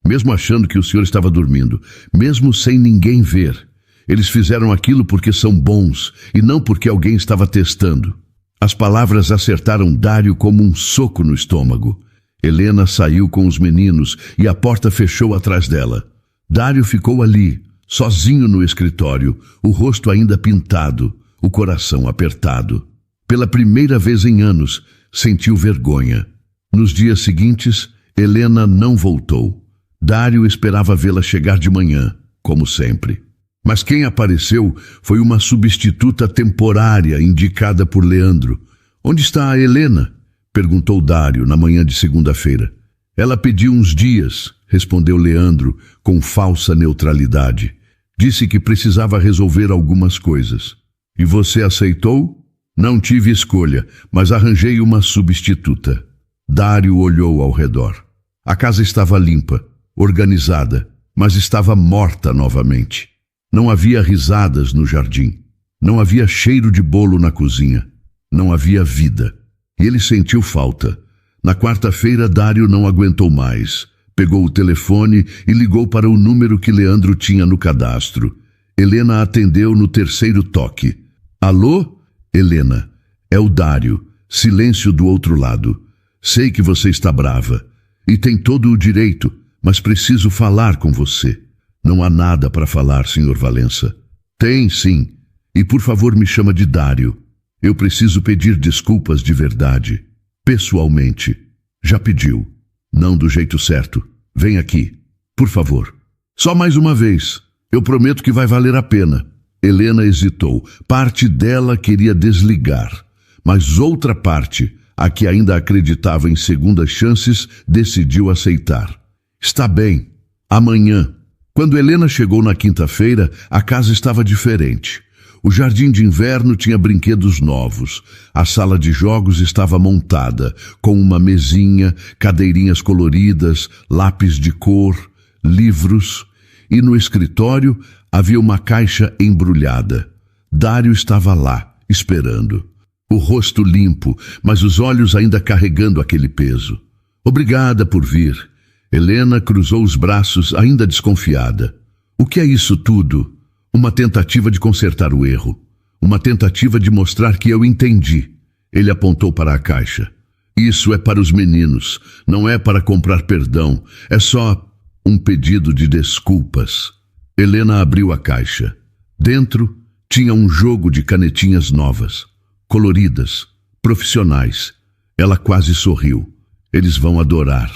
A: Mesmo achando que o senhor estava dormindo, mesmo sem ninguém ver. Eles fizeram aquilo porque são bons e não porque alguém estava testando. As palavras acertaram Dário como um soco no estômago. Helena saiu com os meninos e a porta fechou atrás dela. Dário ficou ali, sozinho no escritório, o rosto ainda pintado, o coração apertado. Pela primeira vez em anos, sentiu vergonha. Nos dias seguintes, Helena não voltou. Dário esperava vê-la chegar de manhã, como sempre. Mas quem apareceu foi uma substituta temporária indicada por Leandro. Onde está a Helena? Perguntou Dário na manhã de segunda-feira. Ela pediu uns dias, respondeu Leandro com falsa neutralidade. Disse que precisava resolver algumas coisas. E você aceitou? Não tive escolha, mas arranjei uma substituta. Dário olhou ao redor. A casa estava limpa, organizada, mas estava morta novamente. Não havia risadas no jardim. Não havia cheiro de bolo na cozinha. Não havia vida. E ele sentiu falta. Na quarta-feira, Dário não aguentou mais. Pegou o telefone e ligou para o número que Leandro tinha no cadastro. Helena atendeu no terceiro toque. Alô? Helena, é o Dário. Silêncio do outro lado. Sei que você está brava. E tem todo o direito, mas preciso falar com você. Não há nada para falar, Sr. Valença. Tem, sim. E por favor me chama de Dário. Eu preciso pedir desculpas de verdade. Pessoalmente. Já pediu. Não do jeito certo. Vem aqui. Por favor. Só mais uma vez. Eu prometo que vai valer a pena. Helena hesitou. Parte dela queria desligar. Mas outra parte, a que ainda acreditava em segundas chances, decidiu aceitar. Está bem. Amanhã. Quando Helena chegou na quinta-feira, a casa estava diferente. O jardim de inverno tinha brinquedos novos. A sala de jogos estava montada, com uma mesinha, cadeirinhas coloridas, lápis de cor, livros. E no escritório havia uma caixa embrulhada. Dário estava lá, esperando. O rosto limpo, mas os olhos ainda carregando aquele peso. Obrigada por vir. Helena cruzou os braços, ainda desconfiada. O que é isso tudo? Uma tentativa de consertar o erro. Uma tentativa de mostrar que eu entendi. Ele apontou para a caixa. Isso é para os meninos. Não é para comprar perdão. É só um pedido de desculpas. Helena abriu a caixa. Dentro tinha um jogo de canetinhas novas. Coloridas. Profissionais. Ela quase sorriu. Eles vão adorar.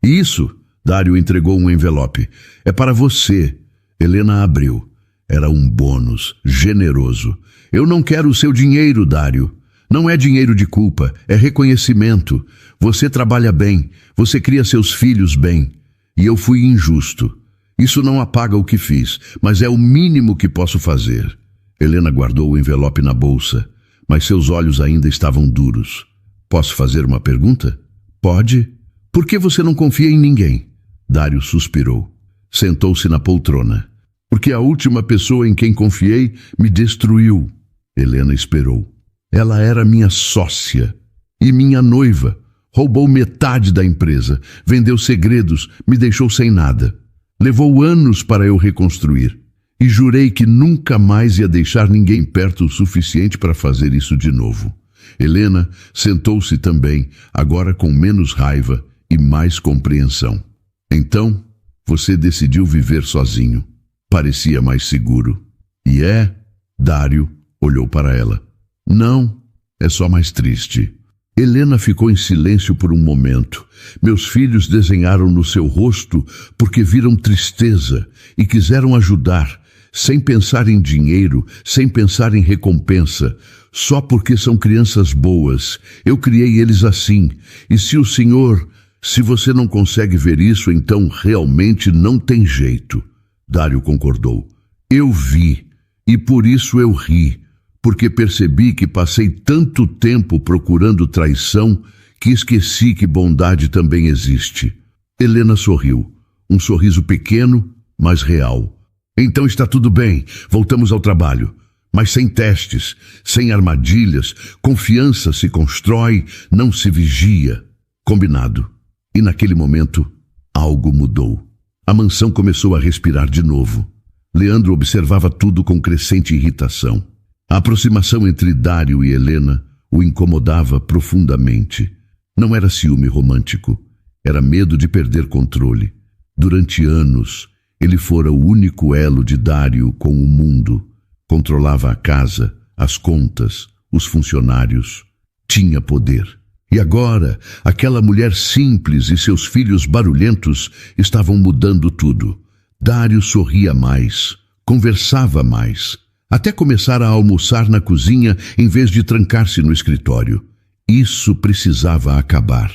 A: Isso, Dário entregou um envelope. É para você. Helena abriu. Era um bônus, generoso. Eu não quero o seu dinheiro, Dário. Não é dinheiro de culpa, é reconhecimento. Você trabalha bem, você cria seus filhos bem. E eu fui injusto. Isso não apaga o que fiz, mas é o mínimo que posso fazer. Helena guardou o envelope na bolsa, mas seus olhos ainda estavam duros. Posso fazer uma pergunta? Pode. Por que você não confia em ninguém? Dário suspirou. Sentou-se na poltrona. Porque a última pessoa em quem confiei me destruiu. Helena esperou. Ela era minha sócia e minha noiva. Roubou metade da empresa, vendeu segredos, me deixou sem nada. Levou anos para eu reconstruir. E jurei que nunca mais ia deixar ninguém perto o suficiente para fazer isso de novo. Helena sentou-se também, agora com menos raiva e mais compreensão. Então, você decidiu viver sozinho. Parecia mais seguro. E é? Dário olhou para ela. Não, é só mais triste. Helena ficou em silêncio por um momento. Meus filhos desenharam no seu rosto porque viram tristeza e quiseram ajudar, sem pensar em dinheiro, sem pensar em recompensa, só porque são crianças boas. Eu criei eles assim. E se você não consegue ver isso, então realmente não tem jeito. Dário concordou. Eu vi, e por isso eu ri, porque percebi que passei tanto tempo procurando traição que esqueci que bondade também existe. Helena sorriu, um sorriso pequeno, mas real. Então está tudo bem, voltamos ao trabalho. Mas sem testes, sem armadilhas, confiança se constrói, não se vigia. Combinado. E naquele momento, algo mudou. A mansão começou a respirar de novo. Leandro observava tudo com crescente irritação. A aproximação entre Dário e Helena o incomodava profundamente. Não era ciúme romântico, era medo de perder controle. Durante anos, ele fora o único elo de Dário com o mundo. Controlava a casa, as contas, os funcionários. Tinha poder. E agora, aquela mulher simples e seus filhos barulhentos estavam mudando tudo. Dário sorria mais, conversava mais, até começar a almoçar na cozinha em vez de trancar-se no escritório. Isso precisava acabar.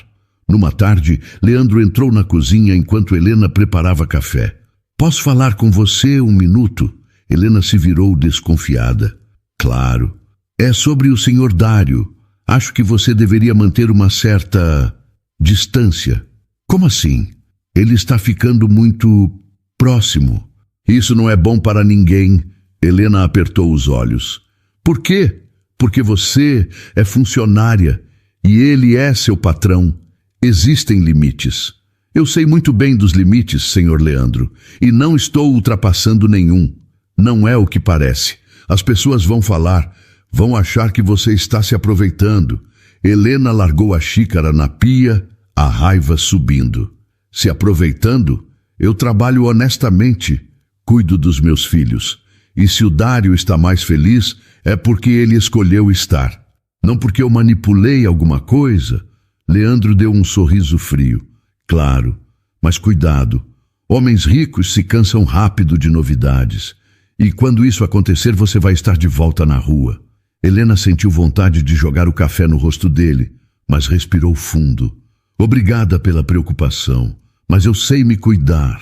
A: Numa tarde, Leandro entrou na cozinha enquanto Helena preparava café. "Posso falar com você um minuto?" Helena se virou desconfiada. "Claro. É sobre o Sr. Dário. Acho que você deveria manter uma certa distância." "Como assim? Ele está ficando muito próximo." "Isso não é bom para ninguém." Helena apertou os olhos. "Por quê?" "Porque você é funcionária e ele é seu patrão. Existem limites." "Eu sei muito bem dos limites, Sr. Leandro, e não estou ultrapassando nenhum. Não é o que parece. As pessoas vão falar, vão achar que você está se aproveitando." Helena largou a xícara na pia, a raiva subindo. "Se aproveitando? Eu trabalho honestamente, cuido dos meus filhos. E se o Dário está mais feliz, é porque ele escolheu estar. Não porque eu manipulei alguma coisa." Leandro deu um sorriso frio. "Claro, mas cuidado. Homens ricos se cansam rápido de novidades. E quando isso acontecer, você vai estar de volta na rua." Helena sentiu vontade de jogar o café no rosto dele, mas respirou fundo. "Obrigada pela preocupação, mas eu sei me cuidar."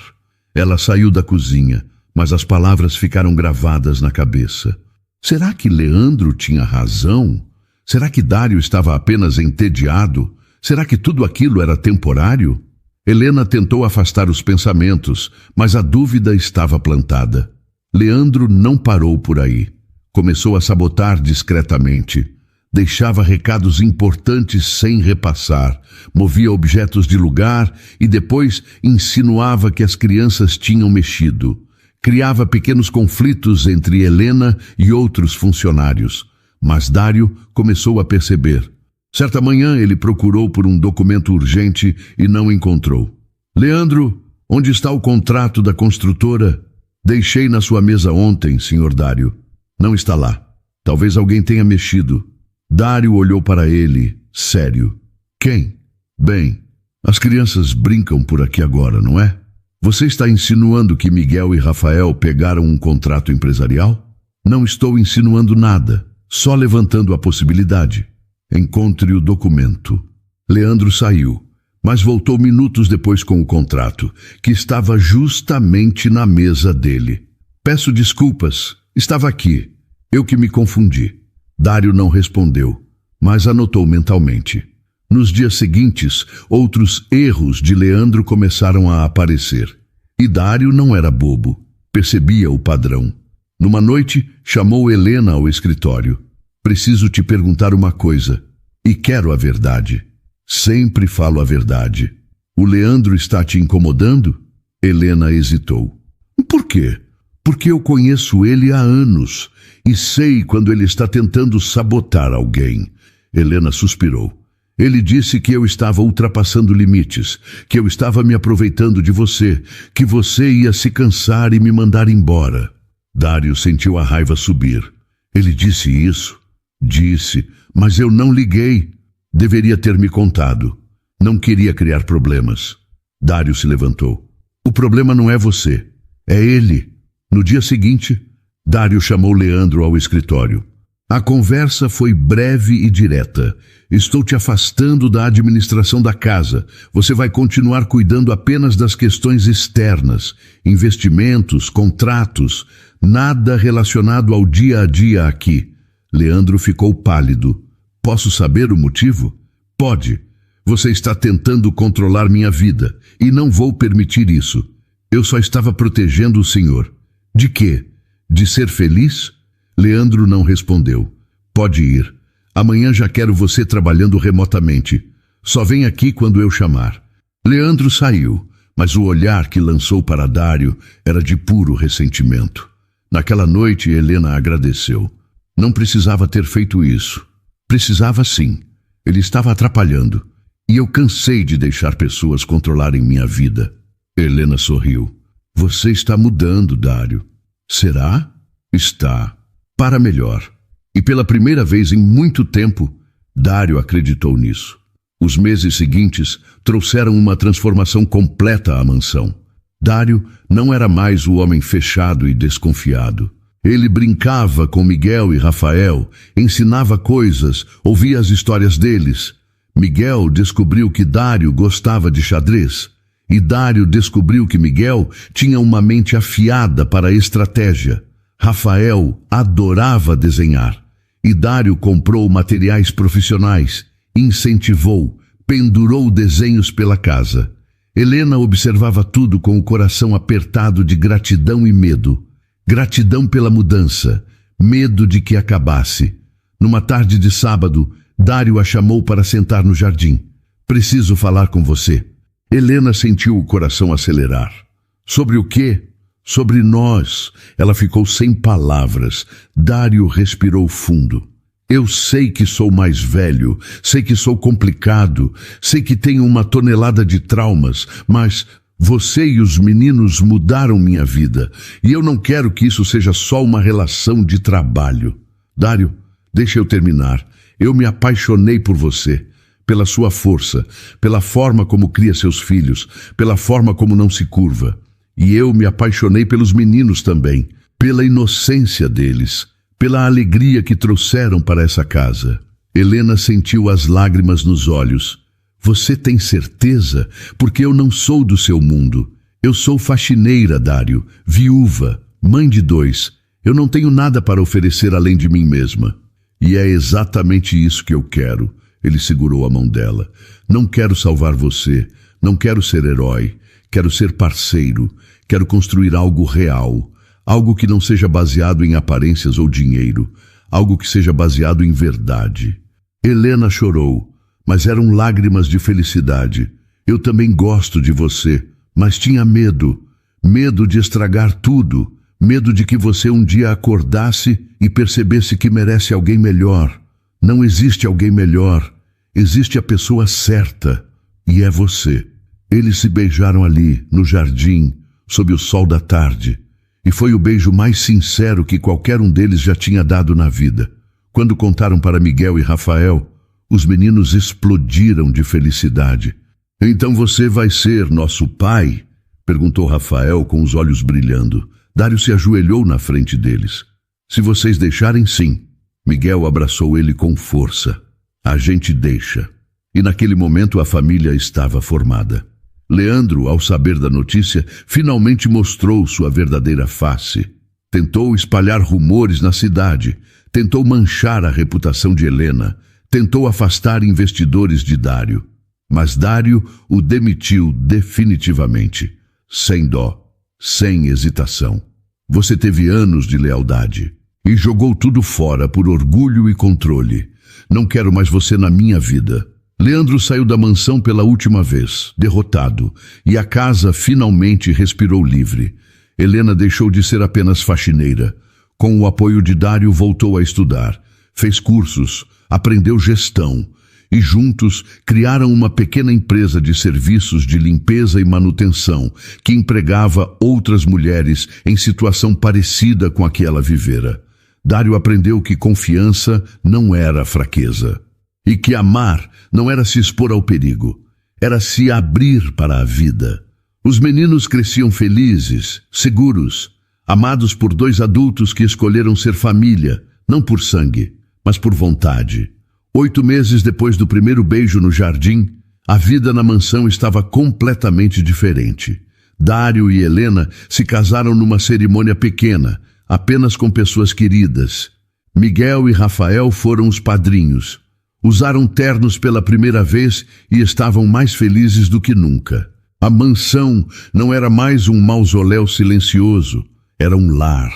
A: Ela saiu da cozinha, mas as palavras ficaram gravadas na cabeça. Será que Leandro tinha razão? Será que Dário estava apenas entediado? Será que tudo aquilo era temporário? Helena tentou afastar os pensamentos, mas a dúvida estava plantada. Leandro não parou por aí. Começou a sabotar discretamente. Deixava recados importantes sem repassar, movia objetos de lugar e depois insinuava que as crianças tinham mexido. Criava pequenos conflitos entre Helena e outros funcionários. Mas Dário começou a perceber. Certa manhã ele procurou por um documento urgente e não encontrou. "Leandro, onde está o contrato da construtora?" "Deixei na sua mesa ontem, Sr. Dário." "Não está lá. Talvez alguém tenha mexido." Dário olhou para ele, sério. "Quem?" "Bem, as crianças brincam por aqui agora, não é? Você está insinuando que Miguel e Rafael pegaram um contrato empresarial?" "Não estou insinuando nada, só levantando a possibilidade." "Encontre o documento." Leandro saiu, mas voltou minutos depois com o contrato, que estava justamente na mesa dele. "Peço desculpas, estava aqui. Eu que me confundi." Dário não respondeu, mas anotou mentalmente. Nos dias seguintes, outros erros de Leandro começaram a aparecer. E Dário não era bobo, percebia o padrão. Numa noite, chamou Helena ao escritório. "Preciso te perguntar uma coisa, e quero a verdade." "Sempre falo a verdade." "O Leandro está te incomodando?" Helena hesitou. "Por quê?" "Porque eu conheço ele há anos e sei quando ele está tentando sabotar alguém." Helena suspirou. "Ele disse que eu estava ultrapassando limites, que eu estava me aproveitando de você, que você ia se cansar e me mandar embora." Dário sentiu a raiva subir. "Ele disse isso?" "Disse, mas eu não liguei. Deveria ter me contado. Não queria criar problemas." Dário se levantou. "O problema não é você, é ele." No dia seguinte, Dário chamou Leandro ao escritório. A conversa foi breve e direta. "Estou te afastando da administração da casa. Você vai continuar cuidando apenas das questões externas, investimentos, contratos, nada relacionado ao dia a dia aqui. Leandro ficou pálido. Posso saber o motivo? Pode. Você está tentando controlar minha vida, e não vou permitir isso. Eu só estava protegendo o senhor. De quê? De ser feliz? Leandro não respondeu. Pode ir. Amanhã já quero você trabalhando remotamente. Só vem aqui quando eu chamar. Leandro saiu, mas o olhar que lançou para Dário era de puro ressentimento. Naquela noite, Helena agradeceu. Não precisava ter feito isso. Precisava sim. Ele estava atrapalhando. E eu cansei de deixar pessoas controlarem minha vida. Helena sorriu. Você está mudando, Dário. Será? Está. Para melhor. E pela primeira vez em muito tempo, Dário acreditou nisso. Os meses seguintes trouxeram uma transformação completa à mansão. Dário não era mais o homem fechado e desconfiado. Ele brincava com Miguel e Rafael, ensinava coisas, ouvia as histórias deles. Miguel descobriu que Dário gostava de xadrez, e Dário descobriu que Miguel tinha uma mente afiada para a estratégia. Rafael adorava desenhar, e Dário comprou materiais profissionais, incentivou, pendurou desenhos pela casa. Helena observava tudo com o coração apertado de gratidão e medo. Gratidão pela mudança, medo de que acabasse. Numa tarde de sábado, Dário a chamou para sentar no jardim. Preciso falar com você. Helena sentiu o coração acelerar. Sobre o quê? Sobre nós. Ela ficou sem palavras. Dário respirou fundo. Eu sei que sou mais velho, sei que sou complicado, sei que tenho uma tonelada de traumas, mas você e os meninos mudaram minha vida, e eu não quero que isso seja só uma relação de trabalho. Dário, deixa eu terminar. Eu me apaixonei por você, pela sua força, pela forma como cria seus filhos, pela forma como não se curva. E eu me apaixonei pelos meninos também, pela inocência deles, pela alegria que trouxeram para essa casa. Helena sentiu as lágrimas nos olhos. Você tem certeza? Porque eu não sou do seu mundo. Eu sou faxineira, Dário, viúva, mãe de 2. Eu não tenho nada para oferecer além de mim mesma. E é exatamente isso que eu quero. Ele segurou a mão dela. Não quero salvar você, não quero ser herói. Quero ser parceiro, quero construir algo real. Algo que não seja baseado em aparências ou dinheiro. Algo que seja baseado em verdade. Helena chorou, mas eram lágrimas de felicidade. Eu também gosto de você, mas tinha medo. Medo de estragar tudo. Medo de que você um dia acordasse e percebesse que merece alguém melhor. Não existe alguém melhor. Existe a pessoa certa. E é você. Eles se beijaram ali, no jardim, sob o sol da tarde. E foi o beijo mais sincero que qualquer um deles já tinha dado na vida. Quando contaram para Miguel e Rafael, os meninos explodiram de felicidade. Então você vai ser nosso pai? Perguntou Rafael com os olhos brilhando. Dário se ajoelhou na frente deles. Se vocês deixarem, sim. Miguel abraçou ele com força. A gente deixa. E naquele momento a família estava formada. Leandro, ao saber da notícia, finalmente mostrou sua verdadeira face. Tentou espalhar rumores na cidade, tentou manchar a reputação de Helena, tentou afastar investidores de Dário. Mas Dário o demitiu definitivamente, sem dó, sem hesitação. Você teve anos de lealdade e jogou tudo fora por orgulho e controle. Não quero mais você na minha vida. Leandro saiu da mansão pela última vez, derrotado, e a casa finalmente respirou livre. Helena deixou de ser apenas faxineira. Com o apoio de Dário, voltou a estudar. Fez cursos, aprendeu gestão, e juntos criaram uma pequena empresa de serviços de limpeza e manutenção que empregava outras mulheres em situação parecida com a que ela vivera. Dário aprendeu que confiança não era fraqueza. E que amar não era se expor ao perigo, era se abrir para a vida. Os meninos cresciam felizes, seguros, amados por 2 adultos que escolheram ser família, não por sangue, mas por vontade. 8 meses depois do primeiro beijo no jardim, a vida na mansão estava completamente diferente. Dário e Helena se casaram numa cerimônia pequena, apenas com pessoas queridas. Miguel e Rafael foram os padrinhos. Usaram ternos pela primeira vez e estavam mais felizes do que nunca. A mansão não era mais um mausoléu silencioso, era um lar.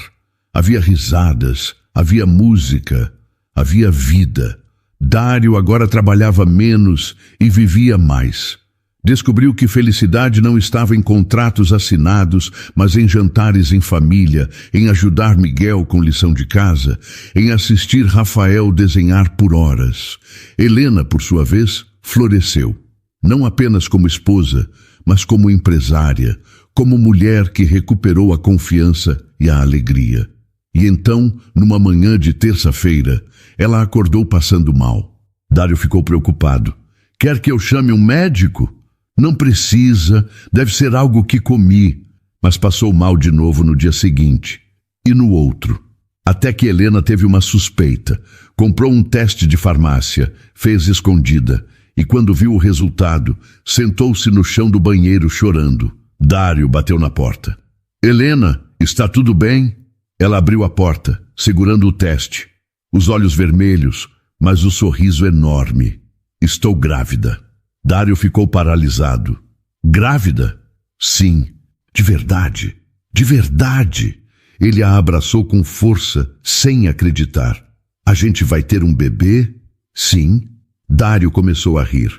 A: Havia risadas, havia música, havia vida. Dário agora trabalhava menos e vivia mais. Descobriu que felicidade não estava em contratos assinados, mas em jantares em família, em ajudar Miguel com lição de casa, em assistir Rafael desenhar por horas. Helena, por sua vez, floresceu. Não apenas como esposa, mas como empresária, como mulher que recuperou a confiança e a alegria. E então, numa manhã de terça-feira, ela acordou passando mal. Dário ficou preocupado. Quer que eu chame um médico? Não precisa, deve ser algo que comi. Mas passou mal de novo no dia seguinte. E no outro. Até que Helena teve uma suspeita. Comprou um teste de farmácia, fez escondida. E quando viu o resultado, sentou-se no chão do banheiro chorando. Dário bateu na porta. Helena, está tudo bem? Ela abriu a porta, segurando o teste. Os olhos vermelhos, mas o sorriso enorme. Estou grávida. Dário ficou paralisado. Grávida? Sim, de verdade, de verdade. Ele a abraçou com força, sem acreditar. A gente vai ter um bebê? Sim. Dário começou a rir.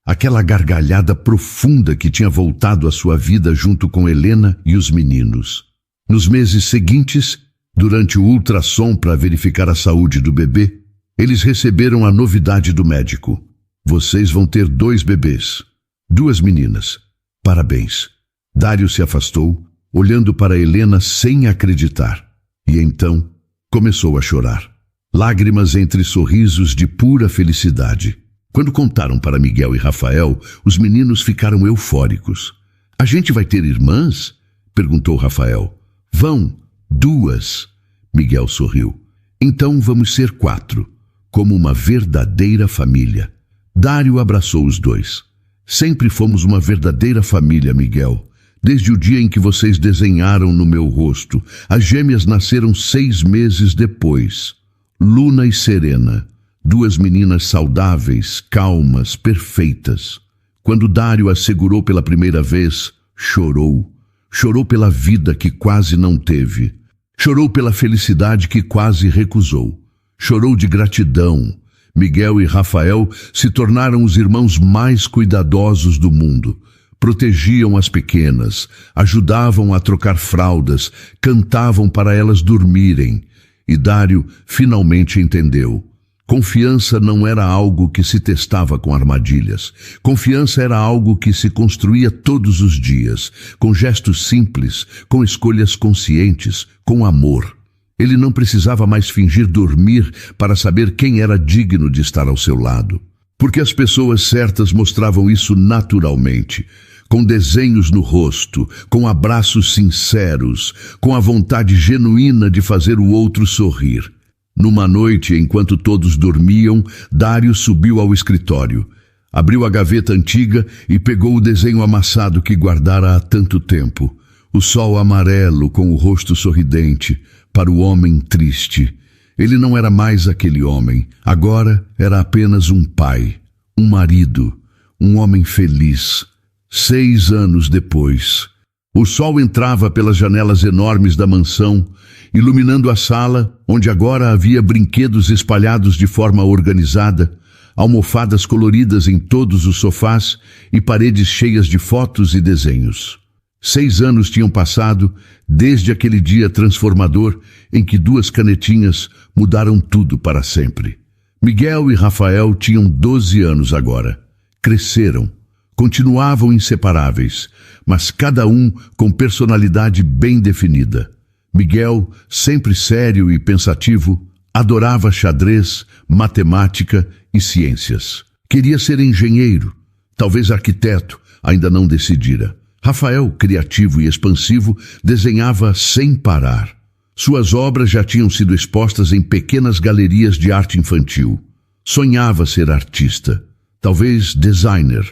A: Aquela gargalhada profunda que tinha voltado à sua vida junto com Helena e os meninos. Nos meses seguintes, durante o ultrassom para verificar a saúde do bebê, eles receberam a novidade do médico. Vocês vão ter 2 bebês, 2 meninas. Parabéns. Dário se afastou, olhando para Helena sem acreditar. E então começou a chorar. Lágrimas entre sorrisos de pura felicidade. Quando contaram para Miguel e Rafael, os meninos ficaram eufóricos. A gente vai ter irmãs? Perguntou Rafael. Vão, 2. Miguel sorriu. Então vamos ser 4, como uma verdadeira família. Dário abraçou os 2. Sempre fomos uma verdadeira família, Miguel. Desde o dia em que vocês desenharam no meu rosto. As gêmeas nasceram 6 meses depois. Luna e Serena. 2 meninas saudáveis, calmas, perfeitas. Quando Dário as segurou pela primeira vez, chorou. Chorou pela vida que quase não teve. Chorou pela felicidade que quase recusou. Chorou de gratidão. Miguel e Rafael se tornaram os irmãos mais cuidadosos do mundo. Protegiam as pequenas, ajudavam a trocar fraldas, cantavam para elas dormirem. E Dário finalmente entendeu. Confiança não era algo que se testava com armadilhas. Confiança era algo que se construía todos os dias, com gestos simples, com escolhas conscientes, com amor. Ele não precisava mais fingir dormir para saber quem era digno de estar ao seu lado. Porque as pessoas certas mostravam isso naturalmente, com desenhos no rosto, com abraços sinceros, com a vontade genuína de fazer o outro sorrir. Numa noite, enquanto todos dormiam, Dário subiu ao escritório. Abriu a gaveta antiga e pegou o desenho amassado que guardara há tanto tempo. O sol amarelo com o rosto sorridente, para o homem triste. Ele não era mais aquele homem. Agora era apenas um pai, um marido, um homem feliz. 6 anos depois. O sol entrava pelas janelas enormes da mansão, iluminando a sala, onde agora havia brinquedos espalhados de forma organizada, almofadas coloridas em todos os sofás e paredes cheias de fotos e desenhos. 6 anos tinham passado desde aquele dia transformador em que 2 canetinhas mudaram tudo para sempre. Miguel e Rafael tinham 12 anos agora. Cresceram. Continuavam inseparáveis, mas cada um com personalidade bem definida. Miguel, sempre sério e pensativo, adorava xadrez, matemática e ciências. Queria ser engenheiro, talvez arquiteto, ainda não decidira. Rafael, criativo e expansivo, desenhava sem parar. Suas obras já tinham sido expostas em pequenas galerias de arte infantil. Sonhava ser artista, talvez designer.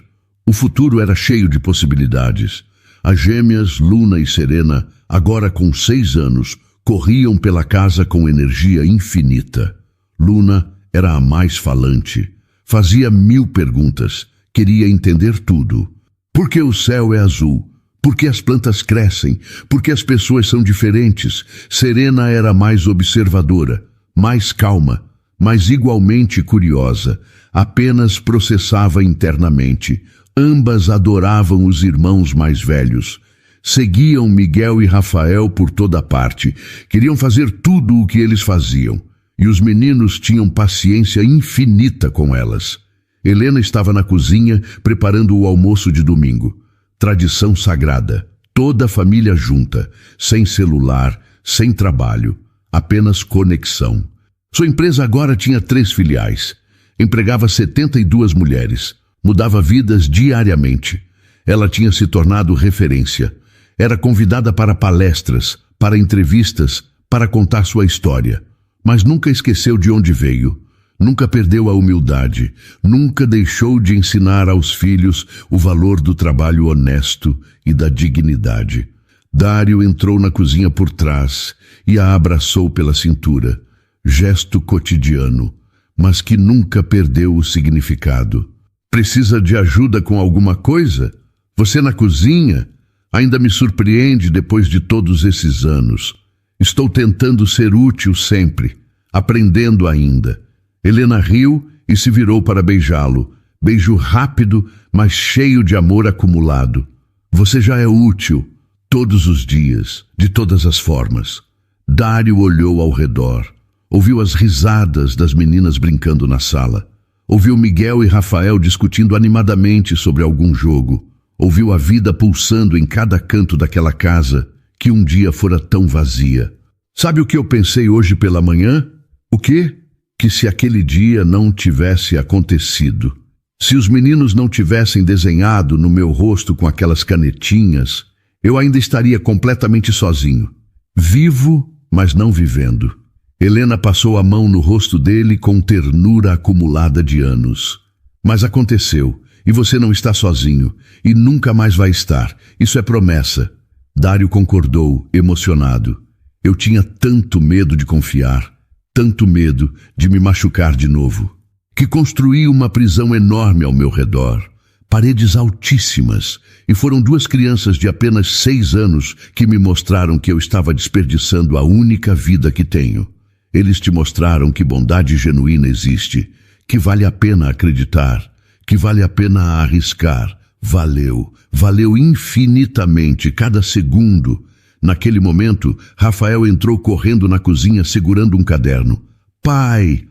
A: O futuro era cheio de possibilidades. As gêmeas Luna e Serena, agora com 6 anos, corriam pela casa com energia infinita. Luna era a mais falante. Fazia 1000 perguntas. Queria entender tudo. Por que o céu é azul? Por que as plantas crescem? Por que as pessoas são diferentes? Serena era mais observadora, mais calma, mas igualmente curiosa. Apenas processava internamente. Ambas adoravam os irmãos mais velhos. Seguiam Miguel e Rafael por toda parte. Queriam fazer tudo o que eles faziam. E os meninos tinham paciência infinita com elas. Helena estava na cozinha preparando o almoço de domingo. Tradição sagrada. Toda a família junta. Sem celular, sem trabalho. Apenas conexão. Sua empresa agora tinha 3 filiais. Empregava 72 mulheres. Mudava vidas diariamente. Ela tinha se tornado referência. Era convidada para palestras, para entrevistas, para contar sua história. Mas nunca esqueceu de onde veio. Nunca perdeu a humildade. Nunca deixou de ensinar aos filhos o valor do trabalho honesto e da dignidade. Dário entrou na cozinha por trás e a abraçou pela cintura. Gesto cotidiano, mas que nunca perdeu o significado. Precisa de ajuda com alguma coisa? Você na cozinha? Ainda me surpreende depois de todos esses anos. Estou tentando ser útil sempre, aprendendo ainda. Helena riu e se virou para beijá-lo. Beijo rápido, mas cheio de amor acumulado. Você já é útil, todos os dias, de todas as formas. Dário olhou ao redor. Ouviu as risadas das meninas brincando na sala. Ouviu Miguel e Rafael discutindo animadamente sobre algum jogo. Ouviu a vida pulsando em cada canto daquela casa que um dia fora tão vazia. Sabe o que eu pensei hoje pela manhã? O quê? Que se aquele dia não tivesse acontecido, se os meninos não tivessem desenhado no meu rosto com aquelas canetinhas, eu ainda estaria completamente sozinho. Vivo, mas não vivendo. Helena passou a mão no rosto dele com ternura acumulada de anos. Mas aconteceu, e você não está sozinho, e nunca mais vai estar. Isso é promessa. Dário concordou, emocionado. Eu tinha tanto medo de confiar, tanto medo de me machucar de novo, que construí uma prisão enorme ao meu redor, paredes altíssimas, e foram 2 crianças de apenas 6 anos que me mostraram que eu estava desperdiçando a única vida que tenho. Eles te mostraram que bondade genuína existe, que vale a pena acreditar, que vale a pena arriscar. Valeu infinitamente cada segundo. Naquele momento, Rafael entrou correndo na cozinha segurando um caderno. Pai,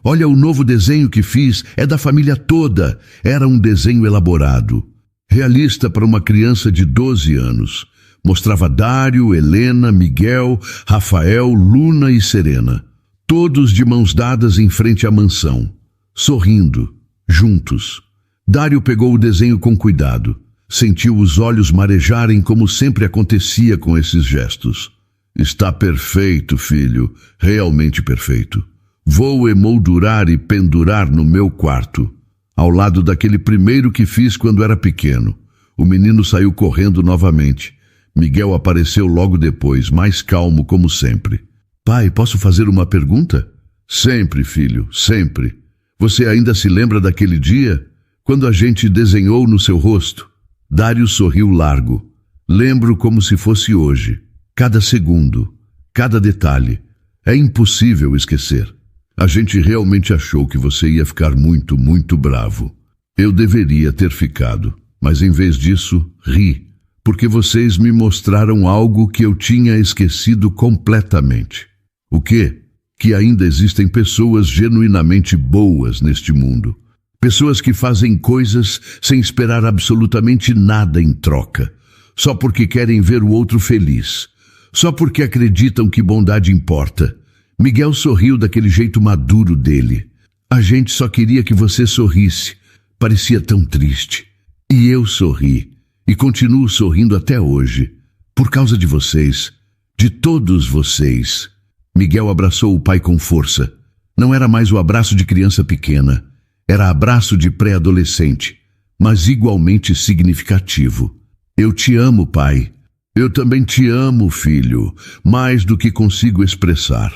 A: olha o novo desenho que fiz, é da família toda. Era um desenho elaborado, realista para uma criança de 12 anos. Mostrava Dário, Helena, Miguel, Rafael, Luna e Serena. Todos de mãos dadas em frente à mansão, sorrindo, juntos. Dário pegou o desenho com cuidado. Sentiu os olhos marejarem como sempre acontecia com esses gestos. Está perfeito, filho, realmente perfeito. Vou emoldurar e pendurar no meu quarto, ao lado daquele primeiro que fiz quando era pequeno. O menino saiu correndo novamente. Miguel apareceu logo depois, mais calmo como sempre. Pai, posso fazer uma pergunta? Sempre, filho, sempre. Você ainda se lembra daquele dia, quando a gente desenhou no seu rosto? Dário sorriu largo. Lembro como se fosse hoje. Cada segundo, cada detalhe. É impossível esquecer. A gente realmente achou que você ia ficar muito, muito bravo. Eu deveria ter ficado, mas em vez disso, ri. Porque vocês me mostraram algo que eu tinha esquecido completamente. O quê? Que ainda existem pessoas genuinamente boas neste mundo. Pessoas que fazem coisas sem esperar absolutamente nada em troca. Só porque querem ver o outro feliz. Só porque acreditam que bondade importa. Miguel sorriu daquele jeito maduro dele. A gente só queria que você sorrisse. Parecia tão triste. E eu sorri. E continuo sorrindo até hoje, por causa de vocês, de todos vocês. Miguel abraçou o pai com força. Não era mais o abraço de criança pequena, era abraço de pré-adolescente, mas igualmente significativo. Eu te amo, pai. Eu também te amo, filho, mais do que consigo expressar.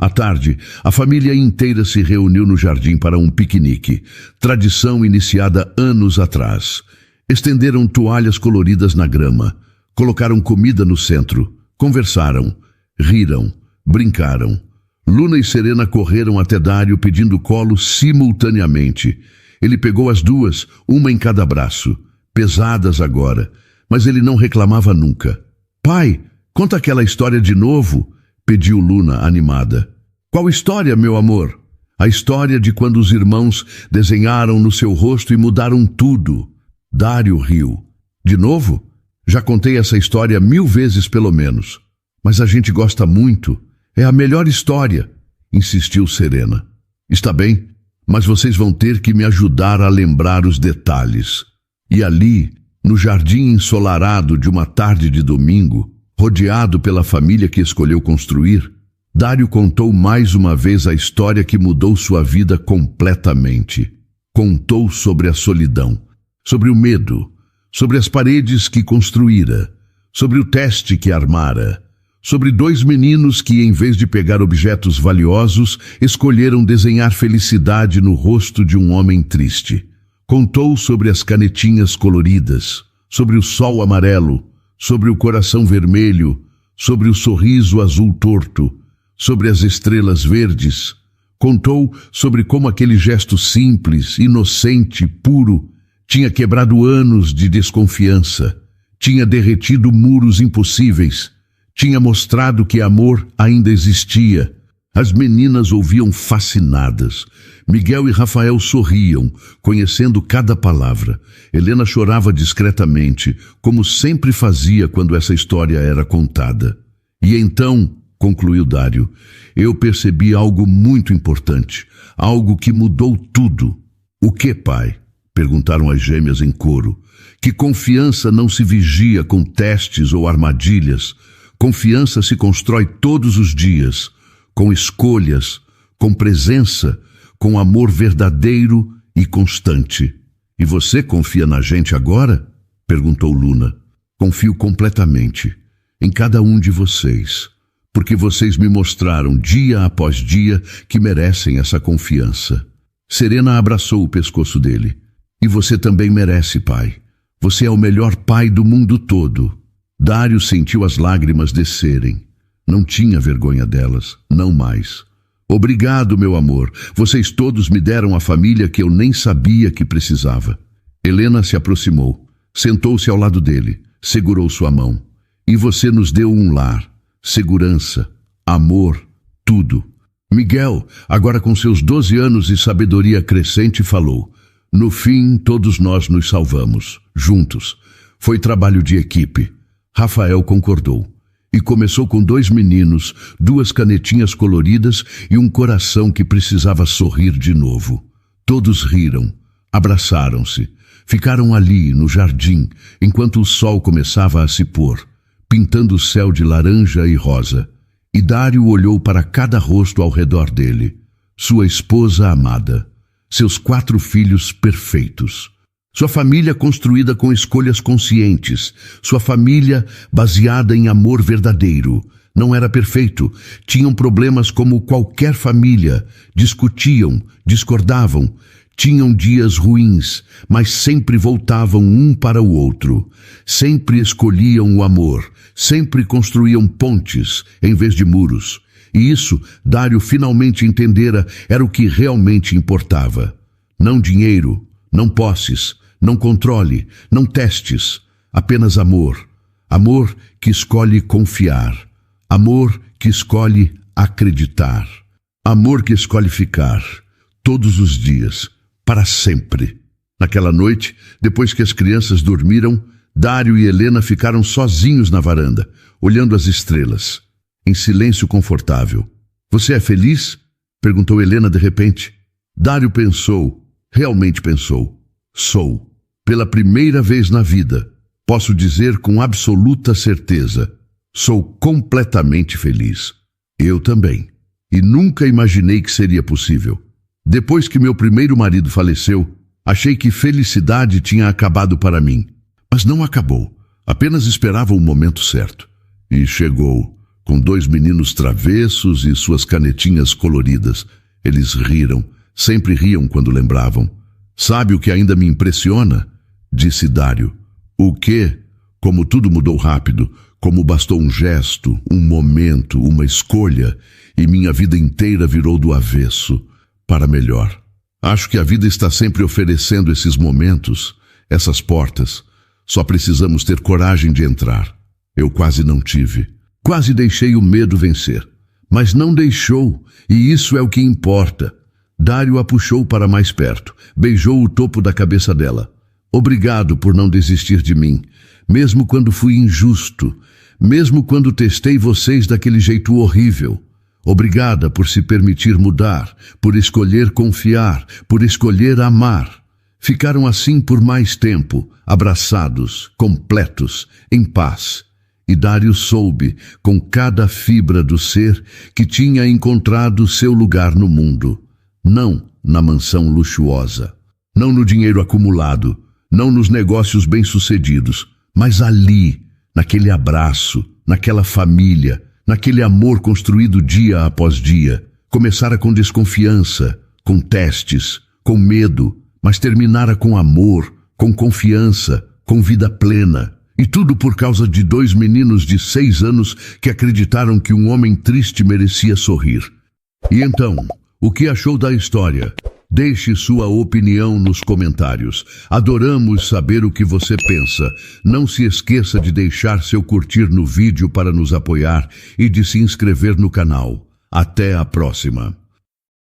A: À tarde, a família inteira se reuniu no jardim para um piquenique, tradição iniciada anos atrás. Estenderam toalhas coloridas na grama, colocaram comida no centro, conversaram, riram, brincaram. Luna e Serena correram até Dário pedindo colo simultaneamente. Ele pegou as duas, uma em cada braço, pesadas agora, mas ele não reclamava nunca. Pai, conta aquela história de novo, pediu Luna animada. Qual história, meu amor? A história de quando os irmãos desenharam no seu rosto e mudaram tudo. Dário riu. De novo? Já contei essa história 1000 vezes pelo menos. Mas a gente gosta muito. É a melhor história, insistiu Serena. Está bem, mas vocês vão ter que me ajudar a lembrar os detalhes. E ali, no jardim ensolarado de uma tarde de domingo, rodeado pela família que escolheu construir, Dário contou mais uma vez a história que mudou sua vida completamente. Contou sobre a solidão, sobre o medo, sobre as paredes que construíra, sobre o teste que armara, sobre 2 meninos que, em vez de pegar objetos valiosos, escolheram desenhar felicidade no rosto de um homem triste. Contou sobre as canetinhas coloridas, sobre o sol amarelo, sobre o coração vermelho, sobre o sorriso azul torto, sobre as estrelas verdes. Contou sobre como aquele gesto simples, inocente, puro, tinha quebrado anos de desconfiança, tinha derretido muros impossíveis, tinha mostrado que amor ainda existia. As meninas ouviam fascinadas. Miguel e Rafael sorriam, conhecendo cada palavra. Helena chorava discretamente, como sempre fazia quando essa história era contada. E então, concluiu Dário, eu percebi algo muito importante, algo que mudou tudo. O que, pai? Perguntaram as gêmeas em coro. Que confiança não se vigia com testes ou armadilhas. Confiança se constrói todos os dias, com escolhas, com presença, com amor verdadeiro e constante. E você confia na gente agora? Perguntou Luna. Confio completamente em cada um de vocês, porque vocês me mostraram dia após dia que merecem essa confiança. Serena abraçou o pescoço dele. E você também merece, pai. Você é o melhor pai do mundo todo. Dário sentiu as lágrimas descerem. Não tinha vergonha delas, não mais. Obrigado, meu amor. Vocês todos me deram a família que eu nem sabia que precisava. Helena se aproximou, sentou-se ao lado dele, segurou sua mão. E você nos deu um lar, segurança, amor, tudo. Miguel, agora com seus 12 anos e sabedoria crescente, falou. No fim, todos nós nos salvamos, juntos. Foi trabalho de equipe. Rafael concordou. E começou com 2 meninos, 2 canetinhas coloridas e um coração que precisava sorrir de novo. Todos riram, abraçaram-se, ficaram ali, no jardim, enquanto o sol começava a se pôr, pintando o céu de laranja e rosa. E Dário olhou para cada rosto ao redor dele. Sua esposa amada, seus 4 filhos perfeitos. Sua família construída com escolhas conscientes, sua família baseada em amor verdadeiro. Não era perfeito, tinham problemas como qualquer família, discutiam, discordavam, tinham dias ruins, mas sempre voltavam um para o outro, sempre escolhiam o amor, sempre construíam pontes em vez de muros. E isso, Dário finalmente entendera, era o que realmente importava. Não dinheiro, não posses, não controle, não testes, apenas amor. Amor que escolhe confiar. Amor que escolhe acreditar. Amor que escolhe ficar, todos os dias, para sempre. Naquela noite, depois que as crianças dormiram, Dário e Helena ficaram sozinhos na varanda, olhando as estrelas, em silêncio confortável. Você é feliz? Perguntou Helena de repente. Dário pensou, realmente pensou. Sou. Pela primeira vez na vida, posso dizer com absoluta certeza, sou completamente feliz. Eu também. E nunca imaginei que seria possível. Depois que meu primeiro marido faleceu, achei que felicidade tinha acabado para mim. Mas não acabou. Apenas esperava o momento certo. E chegou. com 2 meninos travessos e suas canetinhas coloridas. Eles riram, sempre riam quando lembravam. Sabe o que ainda me impressiona? Disse Dário. O quê? Como tudo mudou rápido, como bastou um gesto, um momento, uma escolha, e minha vida inteira virou do avesso, para melhor. Acho que a vida está sempre oferecendo esses momentos, essas portas. Só precisamos ter coragem de entrar. Eu quase não tive. Quase deixei o medo vencer. Mas não deixou, e isso é o que importa. Dário a puxou para mais perto, beijou o topo da cabeça dela. Obrigado por não desistir de mim, mesmo quando fui injusto, mesmo quando testei vocês daquele jeito horrível. Obrigada por se permitir mudar, por escolher confiar, por escolher amar. Ficaram assim por mais tempo, abraçados, completos, em paz. E Dário soube, com cada fibra do ser, que tinha encontrado seu lugar no mundo. Não na mansão luxuosa, não no dinheiro acumulado, não nos negócios bem-sucedidos, mas ali, naquele abraço, naquela família, naquele amor construído dia após dia. Começara com desconfiança, com testes, com medo, mas terminara com amor, com confiança, com vida plena. E tudo por causa de 2 meninos de 6 anos que acreditaram que um homem triste merecia sorrir. E então, o que achou da história? Deixe sua opinião nos comentários. Adoramos saber o que você pensa. Não se esqueça de deixar seu curtir no vídeo para nos apoiar e de se inscrever no canal. Até a próxima!